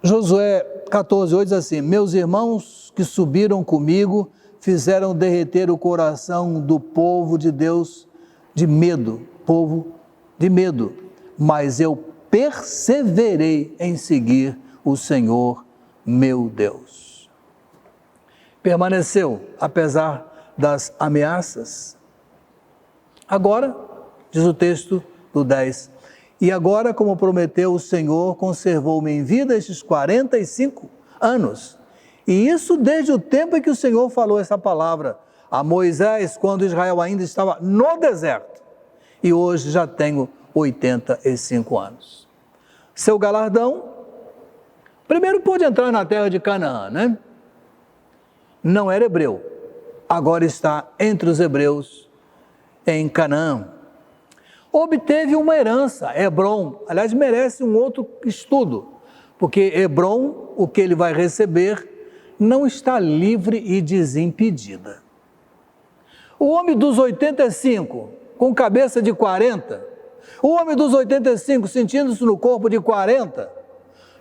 Josué 14:8 diz assim: meus irmãos que subiram comigo fizeram derreter o coração do povo de Deus de medo, mas eu perseverei em seguir o Senhor meu Deus. Permaneceu apesar das ameaças. Agora, diz o texto do 10, e agora, como prometeu o Senhor, conservou-me em vida estes 45 anos. E isso desde o tempo em que o Senhor falou essa palavra a Moisés, quando Israel ainda estava no deserto. E hoje já tenho 85 anos. Seu galardão, primeiro pôde entrar na terra de Canaã, né? Não era hebreu, agora está entre os hebreus em Canaã. Obteve uma herança, Hebrom, aliás, merece um outro estudo, porque Hebrom, o que ele vai receber, não está livre e desimpedida. O homem dos 85, com cabeça de 40, o homem dos 85, sentindo-se no corpo de 40,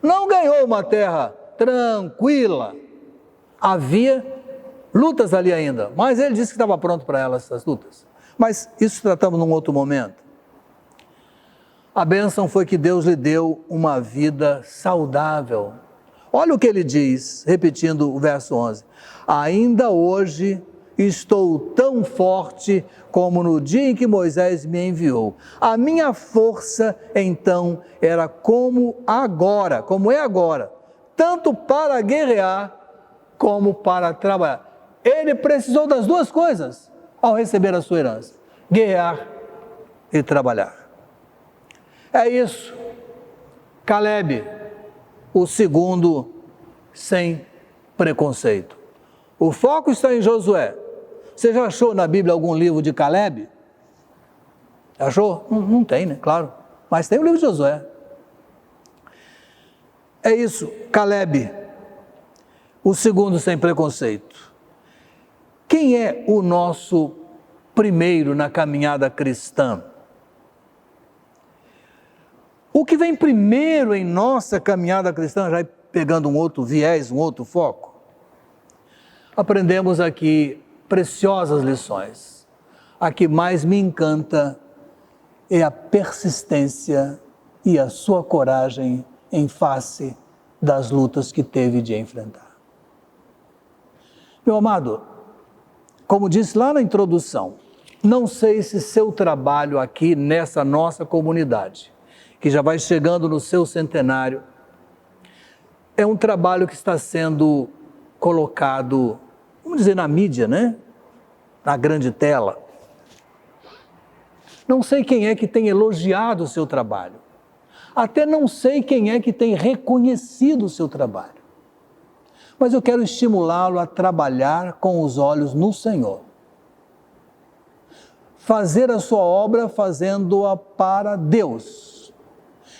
não ganhou uma terra tranquila. Havia lutas ali ainda, mas ele disse que estava pronto para elas, essas lutas. Mas isso tratamos num outro momento. A bênção foi que Deus lhe deu uma vida saudável. Olha o que ele diz, repetindo o verso 11. Ainda hoje estou tão forte como no dia em que Moisés me enviou. A minha força, então, era como é agora, tanto para guerrear como para trabalhar. Ele precisou das duas coisas ao receber a sua herança: guerrear e trabalhar. É isso. Caleb, o segundo sem preconceito. O foco está em Josué. Você já achou na Bíblia algum livro de Caleb? Achou? Não tem, né? Claro. Mas tem o livro de Josué. É isso, Caleb, o segundo sem preconceito. Quem é o nosso primeiro na caminhada cristã? O que vem primeiro em nossa caminhada cristã, já pegando um outro viés, um outro foco? Aprendemos aqui preciosas lições. A que mais me encanta é a persistência e a sua coragem em face das lutas que teve de enfrentar. Meu amado, como disse lá na introdução, não sei se seu trabalho aqui nessa nossa comunidade, que já vai chegando no seu centenário, é um trabalho que está sendo colocado, vamos dizer, na mídia, né? Na grande tela. Não sei quem é que tem elogiado o seu trabalho. Até não sei quem é que tem reconhecido o seu trabalho. Mas eu quero estimulá-lo a trabalhar com os olhos no Senhor. Fazer a sua obra fazendo-a para Deus.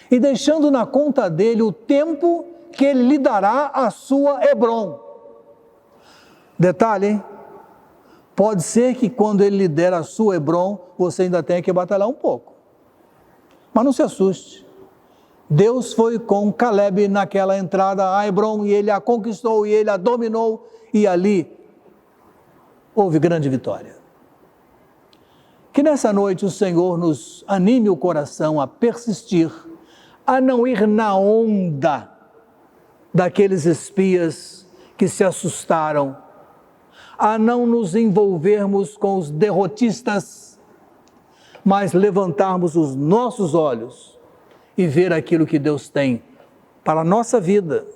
E deixando na conta dele o tempo que ele lhe dará a sua Hebrom. Detalhe, hein? Pode ser que quando ele lhe der a sua Hebrom, você ainda tenha que batalhar um pouco. Mas não se assuste. Deus foi com Caleb naquela entrada a Hebrom e ele a conquistou e ele a dominou e ali houve grande vitória. Que nessa noite o Senhor nos anime o coração a persistir, a não ir na onda daqueles espias que se assustaram, a não nos envolvermos com os derrotistas, mas levantarmos os nossos olhos e ver aquilo que Deus tem para a nossa vida,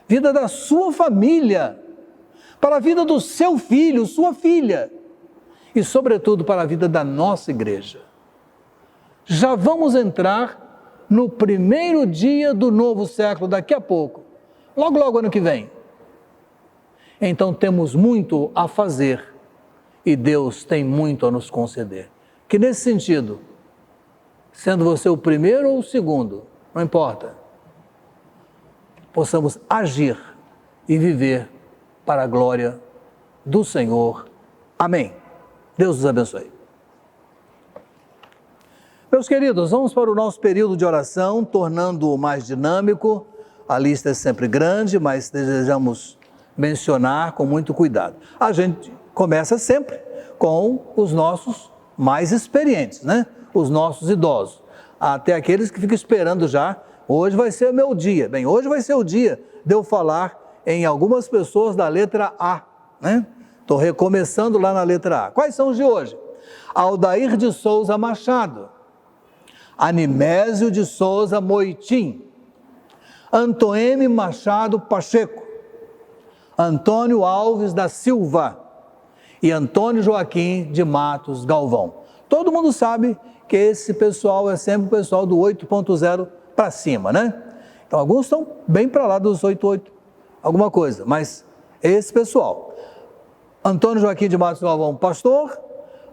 vida da sua família, para a vida do seu filho, sua filha, e sobretudo para a vida da nossa igreja. Já vamos entrar no primeiro dia do novo século, daqui a pouco, logo ano que vem. Então temos muito a fazer e Deus tem muito a nos conceder. Que nesse sentido, sendo você o primeiro ou o segundo, não importa, possamos agir e viver para a glória do Senhor. Amém. Deus os abençoe. Meus queridos, vamos para o nosso período de oração, tornando-o mais dinâmico. A lista é sempre grande, mas desejamos mencionar com muito cuidado. A gente começa sempre com os nossos mais experientes, né? Os nossos idosos. Até aqueles que ficam esperando já, hoje vai ser o meu dia. Bem, hoje vai ser o dia de eu falar em algumas pessoas da letra A, né? Estou recomeçando lá na letra A. Quais são os de hoje? Aldair de Souza Machado, Animésio de Souza Moitim, Antoeme Machado Pacheco, Antônio Alves da Silva e Antônio Joaquim de Matos Galvão. Todo mundo sabe que esse pessoal é sempre o pessoal do 8.0 para cima, né? Então, alguns estão bem para lá dos 8.8, alguma coisa, mas esse pessoal. Antônio Joaquim de Matos Galvão, pastor.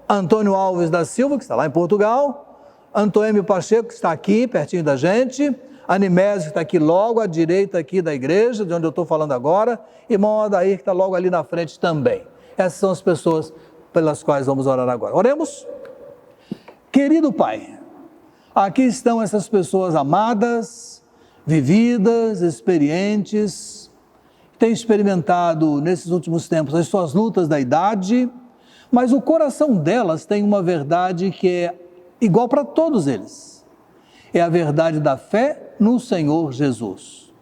Antônio Alves da Silva, que está lá em Portugal. Antoeme Pacheco, que está aqui, pertinho da gente. Animésio, que está aqui logo à direita aqui da igreja, de onde eu estou falando agora. Irmão Adair, que está logo ali na frente também. Essas são as pessoas pelas quais vamos orar agora. Oremos. Querido Pai, aqui estão essas pessoas amadas, vividas, experientes, que têm experimentado nesses últimos tempos as suas lutas da idade, mas o coração delas tem uma verdade que é igual para todos eles. É a verdade da fé no Senhor Jesus.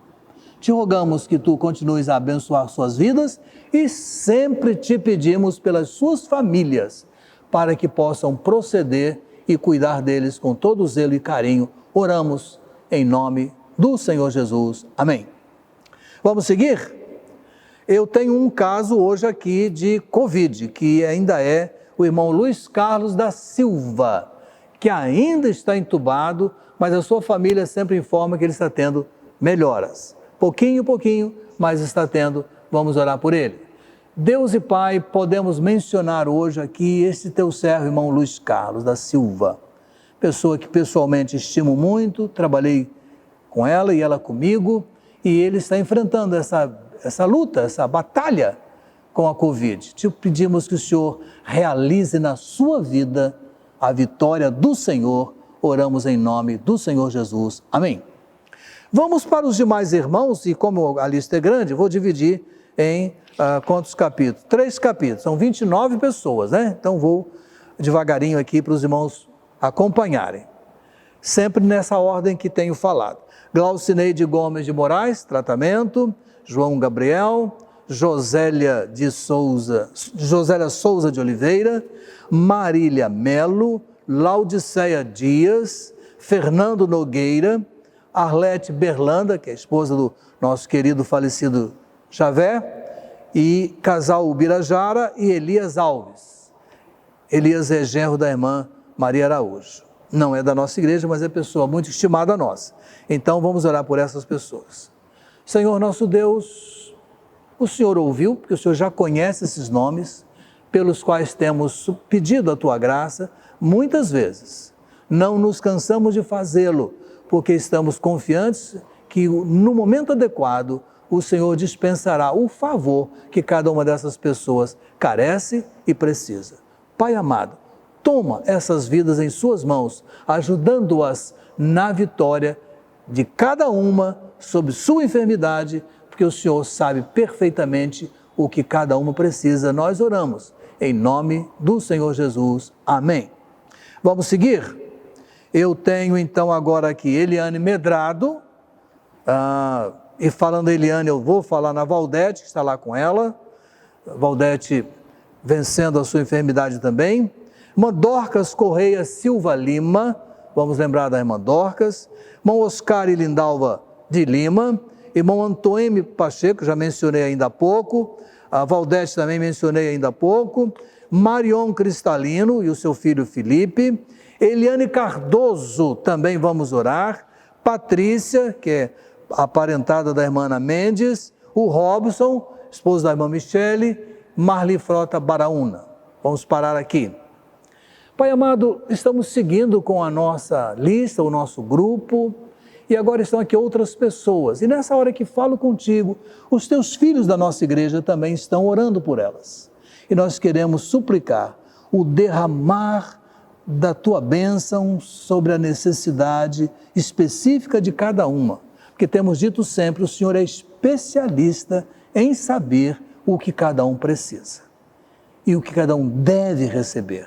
Te rogamos que Tu continues a abençoar suas vidas e sempre te pedimos pelas suas famílias, para que possam proceder e cuidar deles com todo zelo e carinho. Oramos em nome do Senhor Jesus. Amém. Vamos seguir? Eu tenho um caso hoje aqui de Covid, que ainda é o irmão Luiz Carlos da Silva, que ainda está entubado, mas a sua família sempre informa que ele está tendo melhoras. Pouquinho, mas está tendo. Vamos orar por ele. Deus e Pai, podemos mencionar hoje aqui esse teu servo, irmão Luiz Carlos da Silva, pessoa que pessoalmente estimo muito, trabalhei com ela e ela comigo, e ele está enfrentando essa luta, essa batalha com a Covid. Te pedimos que o Senhor realize na sua vida a vitória do Senhor. Oramos em nome do Senhor Jesus. Amém. Vamos para os demais irmãos, e como a lista é grande, vou dividir em quantos capítulos? 3 capítulos, são 29 pessoas, né? Então vou devagarinho aqui para os irmãos acompanharem. Sempre nessa ordem que tenho falado. Glaucineide Gomes de Moraes, tratamento. João Gabriel, Josélia Souza de Oliveira, Marília Melo, Laudiceia Dias, Fernando Nogueira, Arlete Berlanda, que é a esposa do nosso querido falecido Javé, e casal Ubirajara e Elias Alves. Elias é genro da irmã Maria Araújo. Não é da nossa igreja, mas é pessoa muito estimada nossa. Então vamos orar por essas pessoas. Senhor nosso Deus, o Senhor ouviu, porque o Senhor já conhece esses nomes, pelos quais temos pedido a Tua graça muitas vezes. Não nos cansamos de fazê-lo, porque estamos confiantes que no momento adequado o Senhor dispensará o favor que cada uma dessas pessoas carece e precisa. Pai amado, toma essas vidas em Suas mãos, ajudando-as na vitória de cada uma sobre sua enfermidade, porque o Senhor sabe perfeitamente o que cada uma precisa. Nós oramos em nome do Senhor Jesus. Amém. Vamos seguir? Eu tenho então agora aqui Eliane Medrado, e falando Eliane, eu vou falar na Valdete, que está lá com ela, Valdete vencendo a sua enfermidade também. Irmã Dorcas Correia Silva Lima, vamos lembrar da irmã Dorcas. Irmão Oscar e Lindalva de Lima, irmão Antoeme Pacheco, já mencionei ainda há pouco, a Valdete também mencionei ainda há pouco, Marion Cristalino e o seu filho Felipe, Eliane Cardoso, também vamos orar, Patrícia, que é aparentada da irmã Ana Mendes, o Robson, esposo da irmã Michele, Marli Frota Baraúna. Vamos parar aqui. Pai amado, estamos seguindo com a nossa lista, o nosso grupo, e agora estão aqui outras pessoas. E nessa hora que falo contigo, os teus filhos da nossa igreja também estão orando por elas. E nós queremos suplicar o derramar da tua bênção sobre a necessidade específica de cada uma. Porque temos dito sempre, o Senhor é especialista em saber o que cada um precisa. E o que cada um deve receber.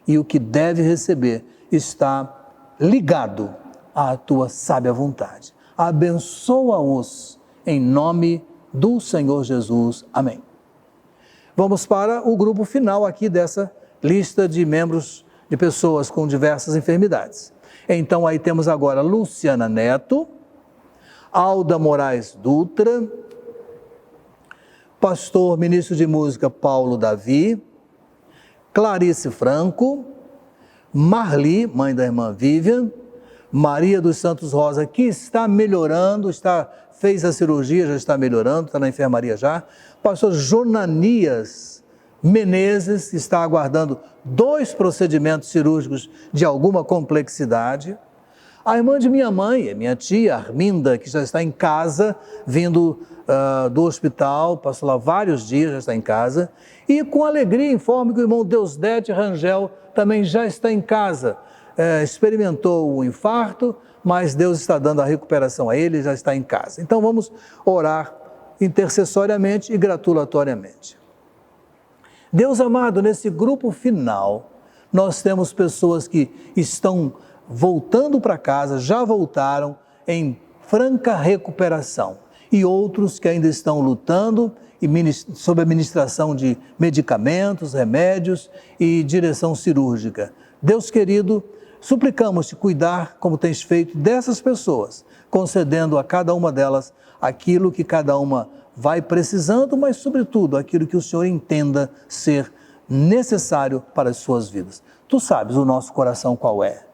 E o que deve receber está ligado à tua sábia vontade. Abençoa-os em nome do Senhor Jesus. Amém. Vamos para o grupo final aqui dessa lista de membros, de pessoas com diversas enfermidades. Então aí temos agora Luciana Neto, Alda Moraes Dutra, pastor ministro de música Paulo Davi, Clarice Franco, Marli, mãe da irmã Vivian, Maria dos Santos Rosa, que está melhorando, fez a cirurgia, já está melhorando, está na enfermaria já. Pastor Jonanias Menezes, que está aguardando 2 procedimentos cirúrgicos de alguma complexidade. A irmã de minha mãe, minha tia Arminda, que já está em casa, vindo do hospital, passou lá vários dias, já está em casa. E com alegria informo que o irmão Deusdete Rangel também já está em casa. Experimentou o infarto, mas Deus está dando a recuperação a ele, já está em casa. Então vamos orar intercessoriamente e gratulatoriamente. Deus amado, nesse grupo final, nós temos pessoas que estão voltando para casa, já voltaram em franca recuperação, e outros que ainda estão lutando sob a administração de medicamentos, remédios e direção cirúrgica. Deus querido, suplicamos-te cuidar, como tens feito, dessas pessoas, concedendo a cada uma delas aquilo que cada uma vai precisando, mas sobretudo aquilo que o Senhor entenda ser necessário para as suas vidas. Tu sabes o nosso coração qual é.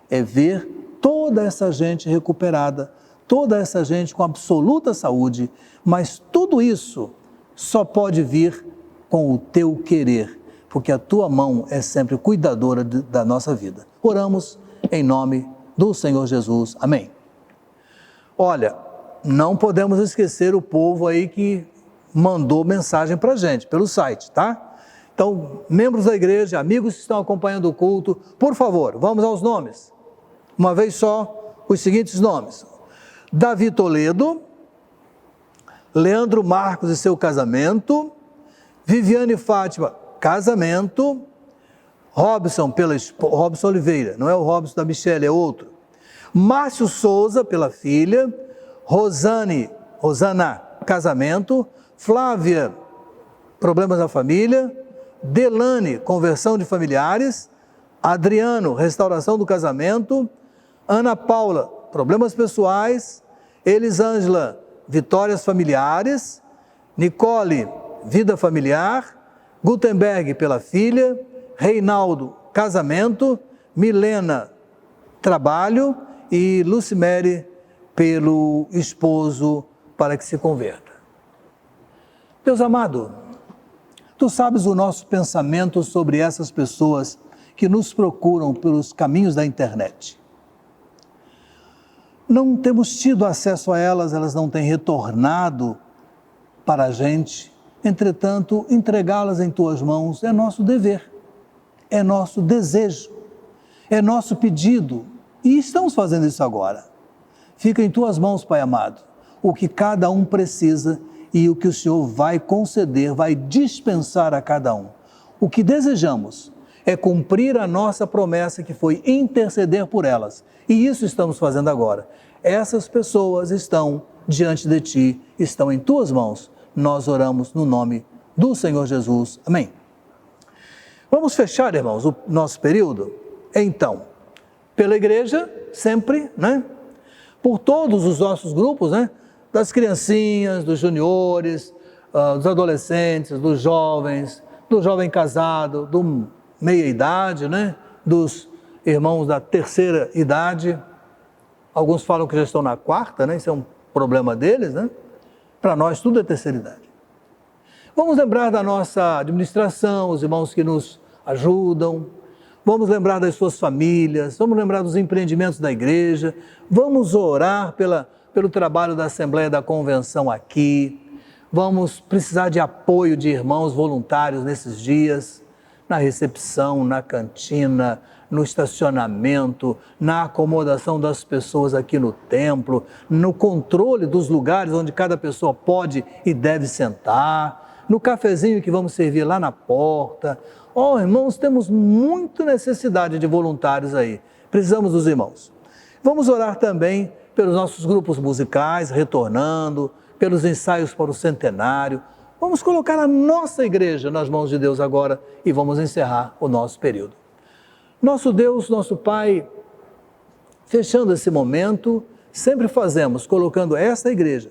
É ver toda essa gente recuperada, toda essa gente com absoluta saúde, mas tudo isso só pode vir com o teu querer, porque a tua mão é sempre cuidadora da nossa vida. Oramos em nome do Senhor Jesus. Amém. Olha, não podemos esquecer o povo aí que mandou mensagem para a gente, pelo site, tá? Então, membros da igreja, amigos que estão acompanhando o culto, por favor, vamos aos nomes. Uma vez só, os seguintes nomes: Davi Toledo, Leandro Marcos e seu casamento, Viviane Fátima, casamento, Robson Oliveira, não é o Robson da Michele, é outro, Márcio Souza, pela filha, Rosana, casamento, Flávia, problemas na família, Delane, conversão de familiares, Adriano, restauração do casamento, Ana Paula, problemas pessoais, Elisângela, vitórias familiares, Nicole, vida familiar, Gutenberg pela filha, Reinaldo, casamento, Milena, trabalho e Lucimere pelo esposo para que se converta. Deus amado, tu sabes o nosso pensamento sobre essas pessoas que nos procuram pelos caminhos da internet. Não temos tido acesso a elas, elas não têm retornado para a gente. Entretanto, entregá-las em tuas mãos é nosso dever, é nosso desejo, é nosso pedido. E estamos fazendo isso agora. Fica em tuas mãos, Pai amado, o que cada um precisa e o que o Senhor vai conceder, vai dispensar a cada um. O que desejamos é cumprir a nossa promessa, que foi interceder por elas. E isso estamos fazendo agora. Essas pessoas estão diante de ti, estão em tuas mãos. Nós oramos no nome do Senhor Jesus. Amém. Vamos fechar, irmãos, o nosso período? Então, pela igreja, sempre, né? Por todos os nossos grupos, né? Das criancinhas, dos juniores, dos adolescentes, dos jovens, do jovem casado, do meia-idade, né? Dos irmãos da terceira idade. Alguns falam que já estão na quarta, né? Isso é um problema deles, né? Para nós tudo é terceira idade. Vamos lembrar da nossa administração, os irmãos que nos ajudam, vamos lembrar das suas famílias, vamos lembrar dos empreendimentos da igreja, vamos orar pelo trabalho da Assembleia da Convenção aqui, vamos precisar de apoio de irmãos voluntários nesses dias, na recepção, na cantina, no estacionamento, na acomodação das pessoas aqui no templo, no controle dos lugares onde cada pessoa pode e deve sentar, no cafezinho que vamos servir lá na porta. Irmãos, temos muita necessidade de voluntários aí. Precisamos dos irmãos. Vamos orar também pelos nossos grupos musicais retornando, pelos ensaios para o centenário. Vamos colocar a nossa igreja nas mãos de Deus agora e vamos encerrar o nosso período. Nosso Deus, nosso Pai, fechando esse momento, sempre fazemos colocando esta igreja,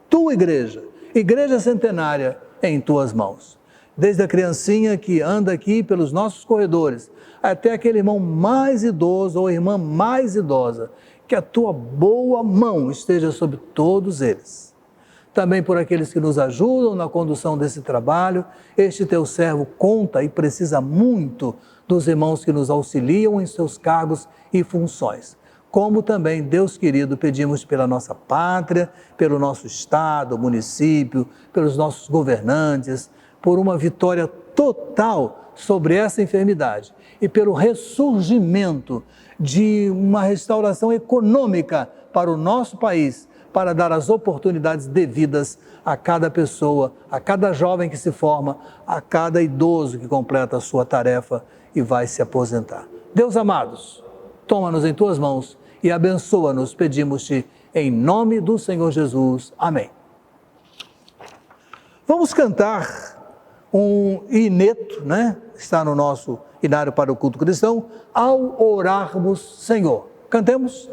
tua igreja, igreja centenária, em tuas mãos. Desde a criancinha que anda aqui pelos nossos corredores, até aquele irmão mais idoso ou irmã mais idosa, que a tua boa mão esteja sobre todos eles. Também por aqueles que nos ajudam na condução desse trabalho, este teu servo conta e precisa muito dos irmãos que nos auxiliam em seus cargos e funções. Como também, Deus querido, pedimos pela nossa pátria, pelo nosso estado, município, pelos nossos governantes, por uma vitória total sobre essa enfermidade e pelo ressurgimento de uma restauração econômica para o nosso país, para dar as oportunidades devidas a cada pessoa, a cada jovem que se forma, a cada idoso que completa a sua tarefa e vai se aposentar. Deus amados, toma-nos em tuas mãos e abençoa-nos, pedimos-te em nome do Senhor Jesus. Amém. Vamos cantar um ineto, está no nosso inário para o culto cristão, ao orarmos Senhor. Cantemos.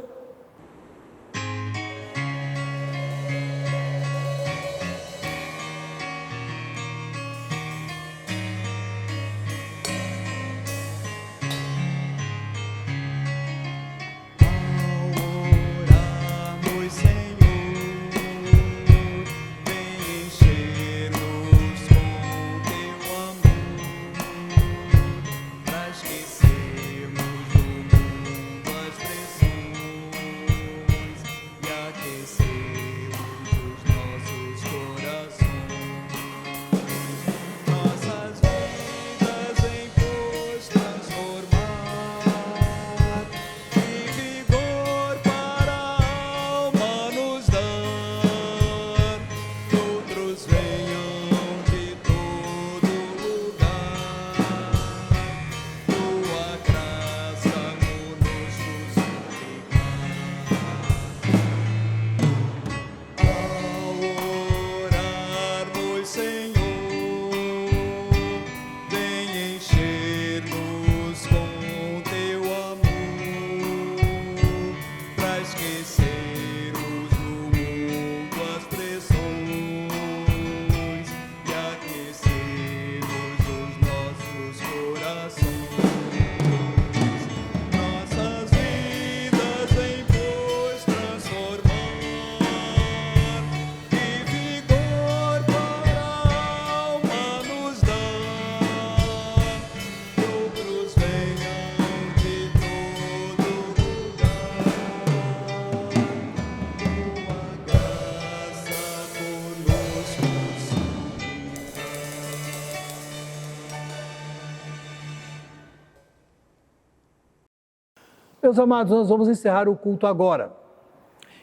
Meus amados, nós vamos encerrar o culto agora.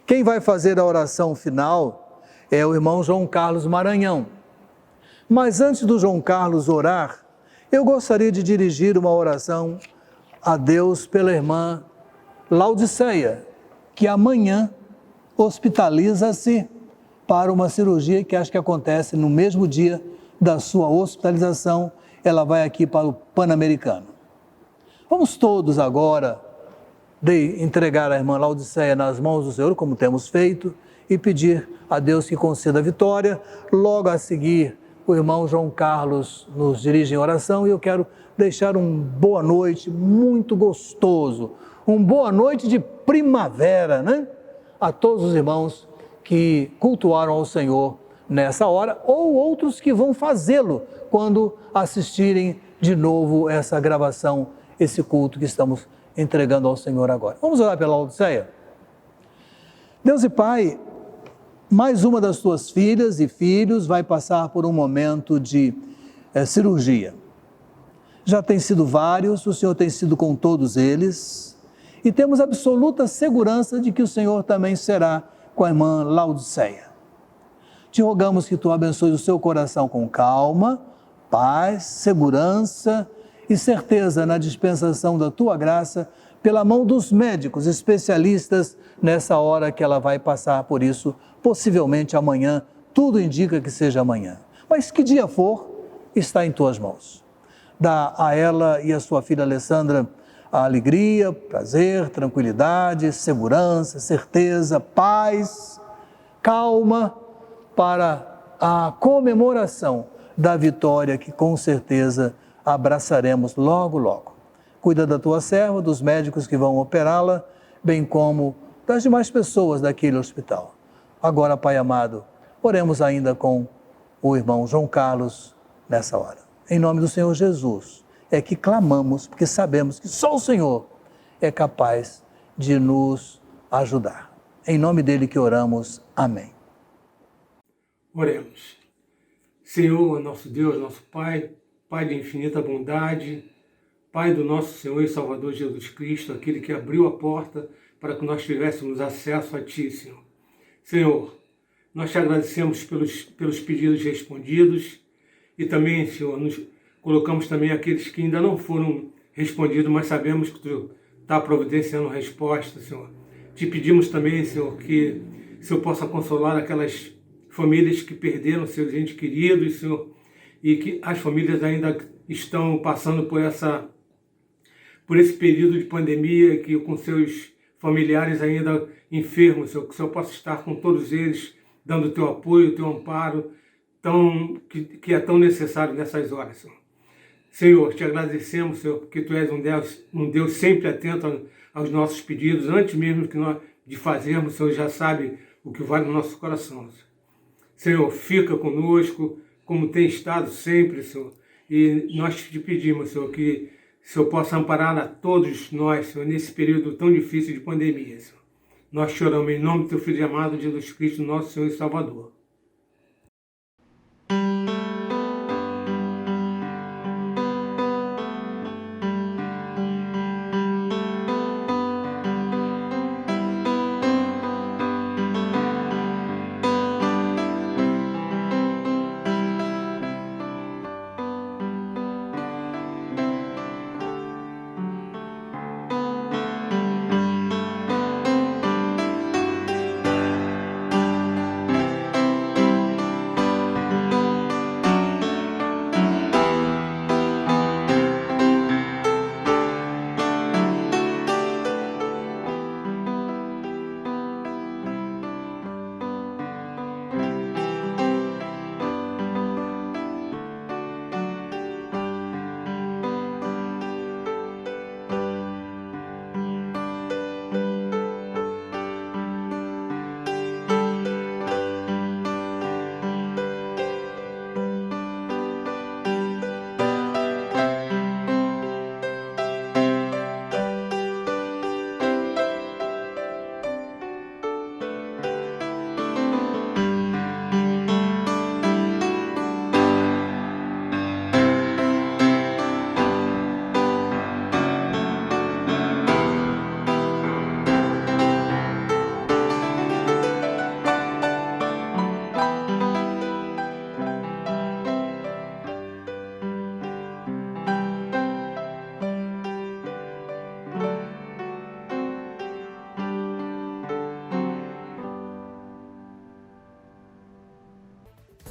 Quem vai fazer a oração final é o irmão João Carlos Maranhão. Mas antes do João Carlos orar, eu gostaria de dirigir uma oração a Deus pela irmã Laudiceia, que amanhã hospitaliza-se para uma cirurgia que acho que acontece no mesmo dia da sua hospitalização. Ela vai aqui para o Pan-Americano. Vamos todos agora entregar a irmã Laudiceia nas mãos do Senhor, como temos feito, e pedir a Deus que conceda a vitória. Logo a seguir, o irmão João Carlos nos dirige em oração e eu quero deixar um boa noite muito gostoso, um boa noite de primavera, a todos os irmãos que cultuaram ao Senhor nessa hora ou outros que vão fazê-lo quando assistirem de novo essa gravação esse culto que estamos entregando ao Senhor agora. Vamos orar pela Laodiceia? Deus e Pai, mais uma das tuas filhas e filhos vai passar por um momento de cirurgia. Já tem sido vários, o Senhor tem sido com todos eles, e temos absoluta segurança de que o Senhor também será com a irmã Laodiceia. Te rogamos que tu abençoes o seu coração com calma, paz, segurança e certeza na dispensação da tua graça pela mão dos médicos especialistas nessa hora que ela vai passar por isso, possivelmente amanhã, tudo indica que seja amanhã. Mas que dia for, está em tuas mãos. Dá a ela e a sua filha Alessandra a alegria, prazer, tranquilidade, segurança, certeza, paz, calma para a comemoração da vitória que com certeza abraçaremos logo, logo. Cuida da tua serva, dos médicos que vão operá-la, bem como das demais pessoas daquele hospital. Agora, Pai amado, oremos ainda com o irmão João Carlos nessa hora. Em nome do Senhor Jesus, é que clamamos, porque sabemos que só o Senhor é capaz de nos ajudar. Em nome dele que oramos. Amém. Oremos. Senhor, nosso Deus, nosso Pai, Pai de infinita bondade, Pai do nosso Senhor e Salvador Jesus Cristo, aquele que abriu a porta para que nós tivéssemos acesso a Ti, Senhor. Senhor, nós te agradecemos pelos pedidos respondidos e também, Senhor, nos colocamos também aqueles que ainda não foram respondidos, mas sabemos que Tu está providenciando resposta, Senhor. Te pedimos também, Senhor, que o Senhor possa consolar aquelas famílias que perderam seus entes queridos, Senhor, e que as famílias ainda estão passando por esse período de pandemia, que com seus familiares ainda enfermos, Senhor, que o Senhor possa estar com todos eles, dando o Teu apoio, o Teu amparo, que é tão necessário nessas horas, Senhor. Senhor, te agradecemos, Senhor, porque Tu és um Deus sempre atento aos nossos pedidos, antes mesmo de fazermos, Senhor, já sabe o que vai no nosso coração, Senhor. Senhor, fica conosco, como tem estado sempre, Senhor. E nós te pedimos, Senhor, que o Senhor possa amparar a todos nós, Senhor, nesse período tão difícil de pandemia, Senhor. Nós choramos em nome do Teu Filho amado, Jesus Cristo, nosso Senhor e Salvador.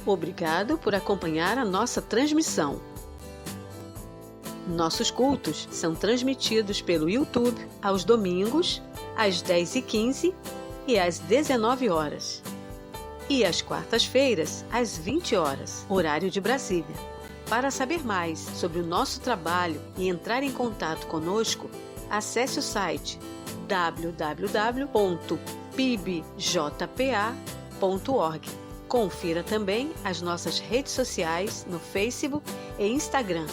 Obrigado por acompanhar a nossa transmissão. Nossos cultos são transmitidos pelo YouTube aos domingos, às 10h15 e às 19 horas. E às quartas-feiras, às 20 horas, horário de Brasília. Para saber mais sobre o nosso trabalho e entrar em contato conosco, acesse o site www.pibjpa.org. Confira também as nossas redes sociais no Facebook e Instagram.